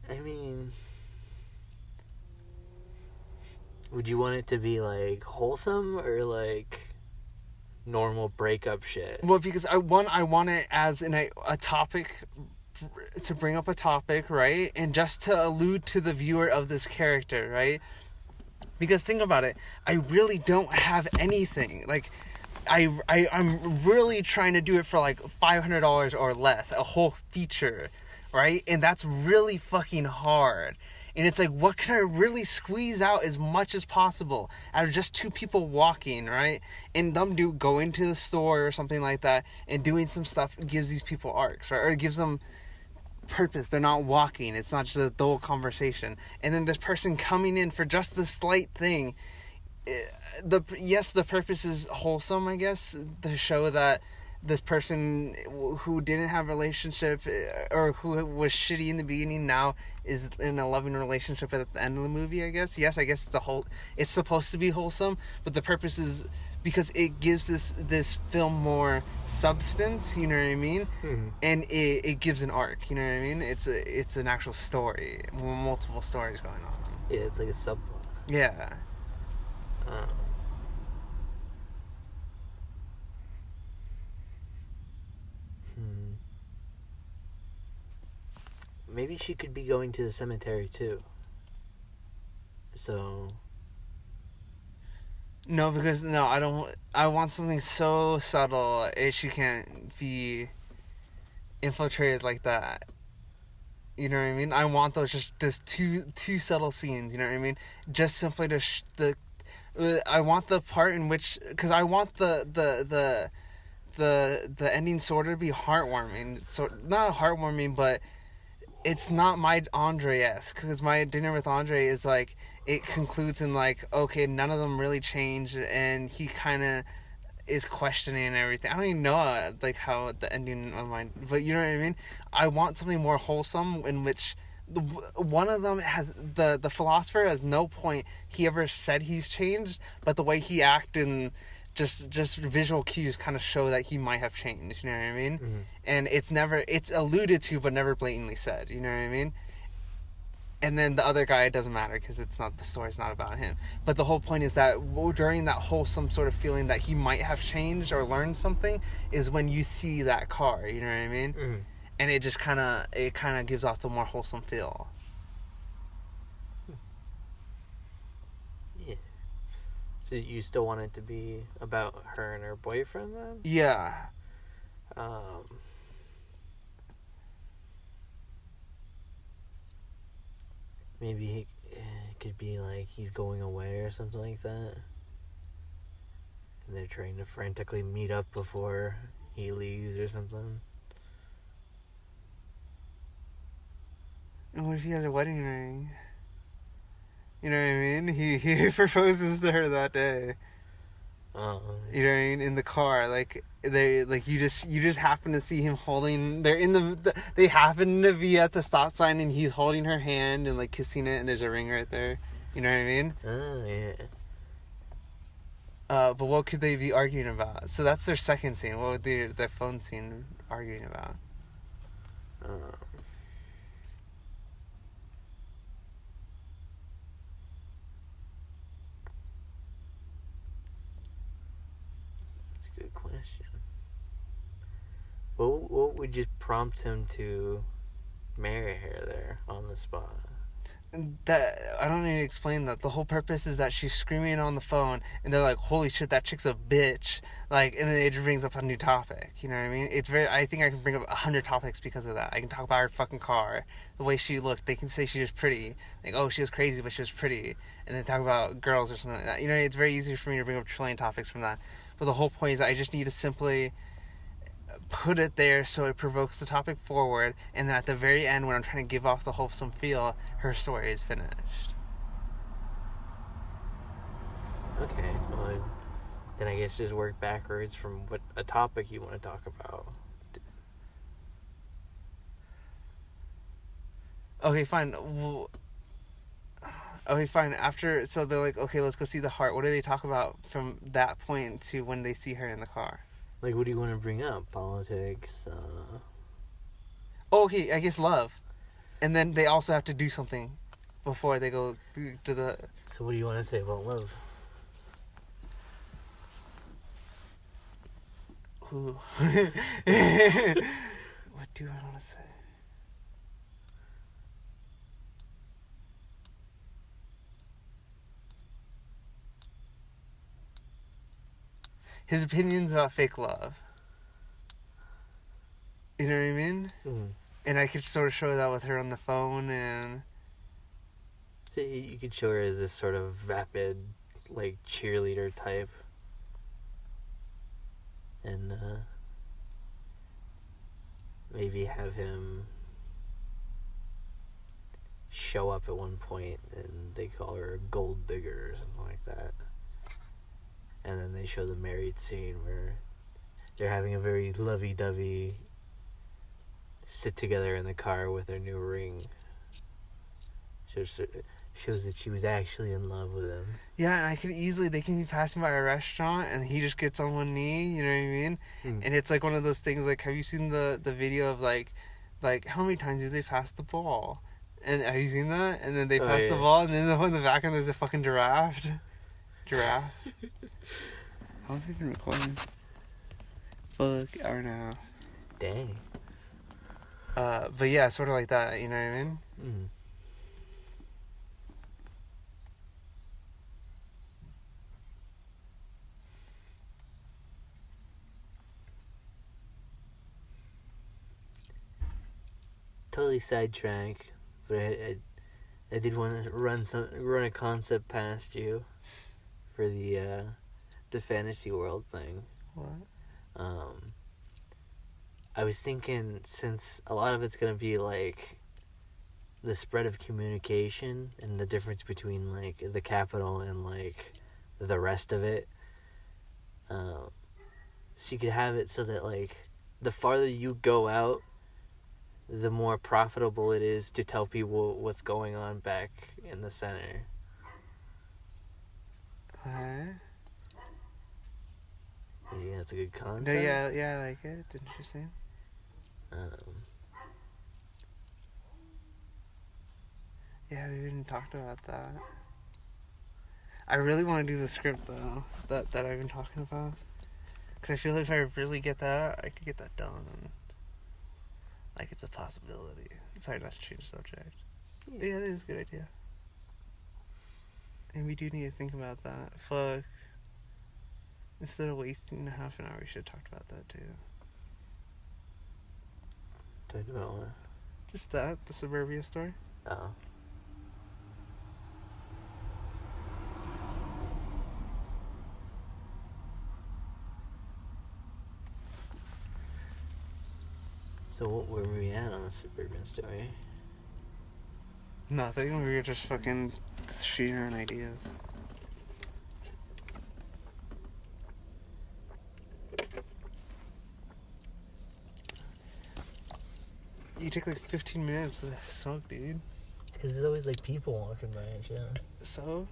I mean, would you want it to be like wholesome or like normal breakup shit? Well, because I want it as a topic, to bring up a topic, right? And just to allude to the viewer of this character, right? Because think about it, I really don't have anything. Like, I'm really trying to do it for like $500 or less, a whole feature, right? And that's really fucking hard. And it's like, what can I really squeeze out as much as possible out of just two people walking, right? And them go into the store or something like that, and doing some stuff gives these people arcs, right? Or it gives them purpose. They're not walking. It's not just a dull conversation. And then this person coming in for just the slight thing. The purpose is wholesome, I guess, to show that this person who didn't have a relationship or who was shitty in the beginning now is in a loving relationship at the end of the movie, I guess. Yes, I guess it's supposed to be wholesome, but the purpose is because it gives this film more substance, you know what I mean? Mm-hmm. And it gives an arc, you know what I mean? It's an actual story, multiple stories going on. Yeah, it's like a subplot. Yeah. Maybe she could be going to the cemetery too. So. No, because I don't. I want something so subtle. She can't be infiltrated like that. You know what I mean? I want those two subtle scenes. You know what I mean? Just simply I want the part in which, because I want the ending sort of be heartwarming. So not heartwarming, but it's not my Andre-esque, because my dinner with Andre is like, it concludes in like, okay, none of them really changed, and he kind of is questioning everything. I don't even know like how the ending of mine, but you know what I mean. I want something more wholesome in which one of them has the philosopher has no point he ever said he's changed, but the way he acted and just visual cues kind of show that he might have changed. You know what I mean? Mm-hmm. And it's alluded to but never blatantly said. You know what I mean? And then the other guy, it doesn't matter because the story's not about him. But the whole point is that during that wholesome sort of feeling that he might have changed or learned something is when you see that car. You know what I mean? Mm-hmm. And it just kind of gives off the more wholesome feel. Yeah. So you still want it to be about her and her boyfriend then? Yeah. Maybe it could be like he's going away or something like that. And they're trying to frantically meet up before he leaves or something. And what if he has a wedding ring? You know what I mean? He proposes to her that day. You know what I mean? In the car, like you just happen to see him holding. They happen to be at the stop sign, and he's holding her hand and like kissing it, and there's a ring right there. You know what I mean? Yeah. But what could they be arguing about? So that's their second scene. What would their phone scene arguing about? Good question. What would just prompt him to marry her there on the spot? That I don't need to explain that. The whole purpose is that she's screaming on the phone, and they're like, "Holy shit, that chick's a bitch!" Like, and then it just brings up a new topic. You know what I mean? It's very. I think I can bring up 100 topics because of that. I can talk about her fucking car, the way she looked. They can say she was pretty, like, oh, she was crazy, but she was pretty, and then talk about girls or something like that. You know, it's very easy for me to bring up a trillion topics from that. But the whole point is, I just need to simply put it there so it provokes the topic forward, and then at the very end, when I'm trying to give off the wholesome feel, her story is finished. Okay, well, then I guess just work backwards from what a topic you want to talk about. Okay, fine. Okay, fine. After, so they're like, okay, let's go see the heart. What do they talk about from that point to when they see her in the car? Like, what do you want to bring up? Politics? Oh, okay, I guess love. And then they also have to do something before they go to the... So what do you want to say about love? Ooh. What do I want to say? His opinions about fake love. You know what I mean? Mm-hmm. And I could sort of show that with her on the phone, and... So you could show her as this sort of vapid, like, cheerleader type. And, maybe have him show up at one point and they call her a gold digger or something like that. And then they show the married scene where they're having a very lovey-dovey sit together in the car with their new ring. Shows that she was actually in love with him. Yeah, and they can be passing by a restaurant and he just gets on one knee, you know what I mean? And it's like one of those things, like, have you seen the video of like how many times do they pass the ball? And have you seen that? And then they pass the ball, and then in the background there's a fucking giraffe. How long have we been recording? Fuck, hour now. Dang. But yeah, sort of like that, you know what I mean? Mm. Totally sidetrack, but I did want to run a concept past you for the fantasy world thing. What? I was thinking, since a lot of it's gonna be like the spread of communication and the difference between like the capital and like the rest of it. So you could have it so that like the farther you go out, the more profitable it is to tell people what's going on back in the center. Alright. Yeah, that's a good concept. No, yeah, I like it. It's interesting. Yeah, we haven't talked about that. I really want to do the script though, that I've been talking about. Because I feel like if I really get that, I could get that done. Like, it's a possibility. Sorry not to change the subject. Yeah, that is a good idea. And we do need to think about that. Fuck. Instead of wasting half an hour, we should have talked about that too. Talked about what? Just that, the Suburbia story. Oh. So what were we at on the Suburban story? Nothing, we were just fucking shooting on ideas. You take like 15 minutes to smoke, dude. It's because there's always like people walking by and shit. So?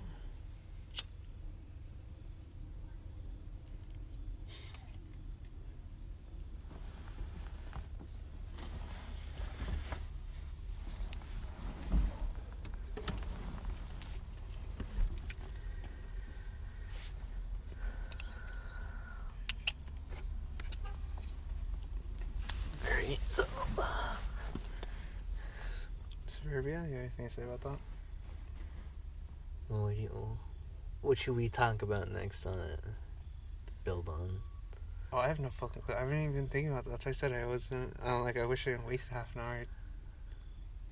Very so. Suburbia, you have anything to say about that? What should we talk about next on it? Build on. Oh, I have no fucking clue. I haven't even been thinking about that. That's why I said I wasn't. I wish I didn't waste half an hour.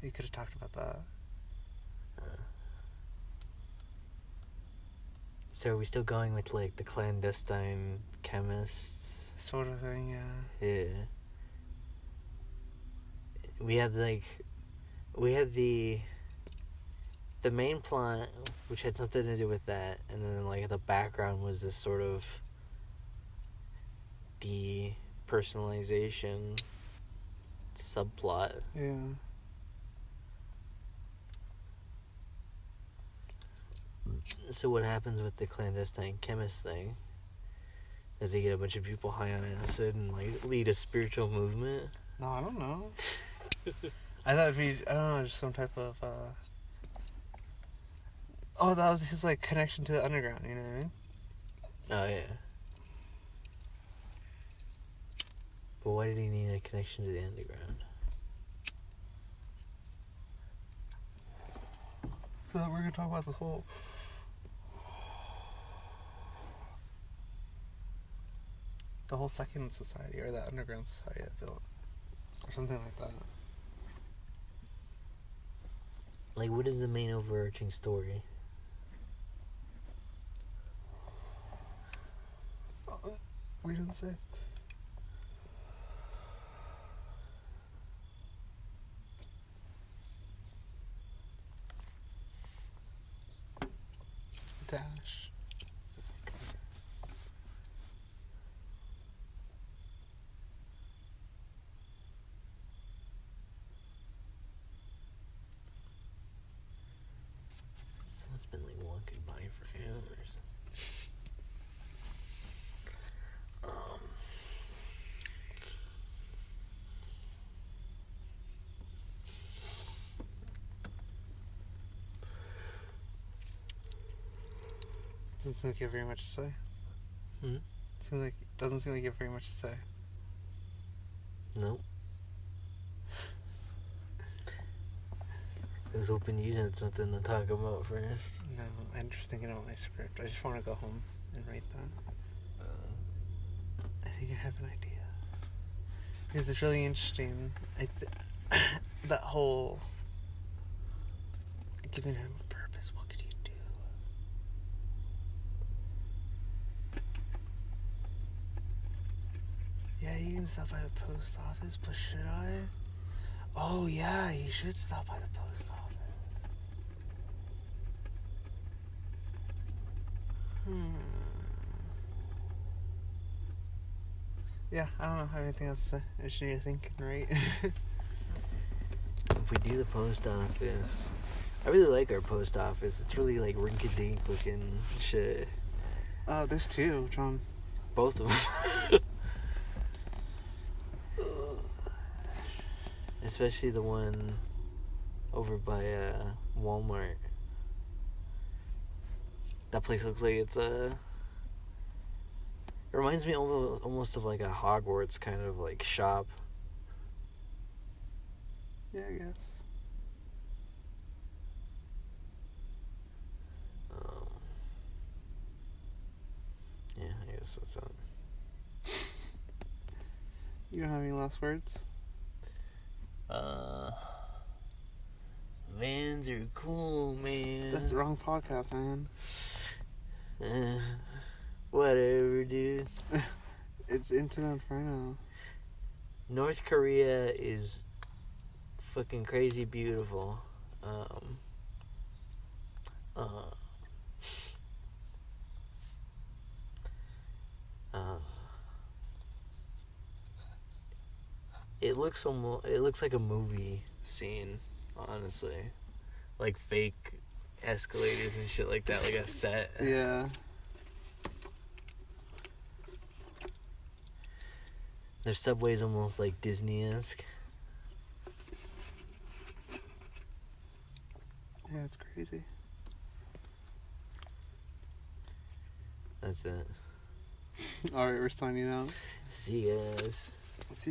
You could have talked about that. So are we still going with like the clandestine chemists? Sort of thing, yeah. Yeah. We had the main plot, which had something to do with that, and then like the background was this sort of depersonalization subplot. Yeah. So what happens with the clandestine chemist thing? Does he get a bunch of people high on acid and like lead a spiritual movement? No, I don't know. I thought it'd be, I don't know, just some type of, oh, that was his, like, connection to the underground, you know what I mean? Oh, yeah. But why did he need a connection to the underground? So we're gonna talk about the whole second society, or that underground society that built, or something like that. Like, what is the main overarching story? We didn't say. Dash. Someone's been like walking by for hours. Doesn't seem like you have very much to say. Doesn't seem like you have very much to say. Nope. I was hoping you had something to talk about first. No, I'm just thinking about my script. I just want to go home and write that. I think I have an idea. Because it's really interesting. That whole giving him a purpose. What could he do? Yeah, you can stop by the post office, but should I? Oh yeah, he should stop by the post office. Yeah, I don't have anything else to say. I just need to think and write. If we do the post office, I really like our post office. It's really like rinky-dink looking shit. Oh, there's two, John. Both of them. Especially the one over by Walmart. That place looks like it's it reminds me almost of like a Hogwarts kind of like shop. Yeah, I guess. Yeah, I guess that's it. You don't have any last words? Vans are cool, man. That's the wrong podcast, man. Whatever, dude. It's into the Inferno. North Korea is fucking crazy beautiful. It looks like a movie scene, honestly. Like fake escalators and shit like that, like a set. Yeah. Their subway's almost like Disney-esque. Yeah, it's crazy. That's it. Alright, we're signing out. See you guys. See you.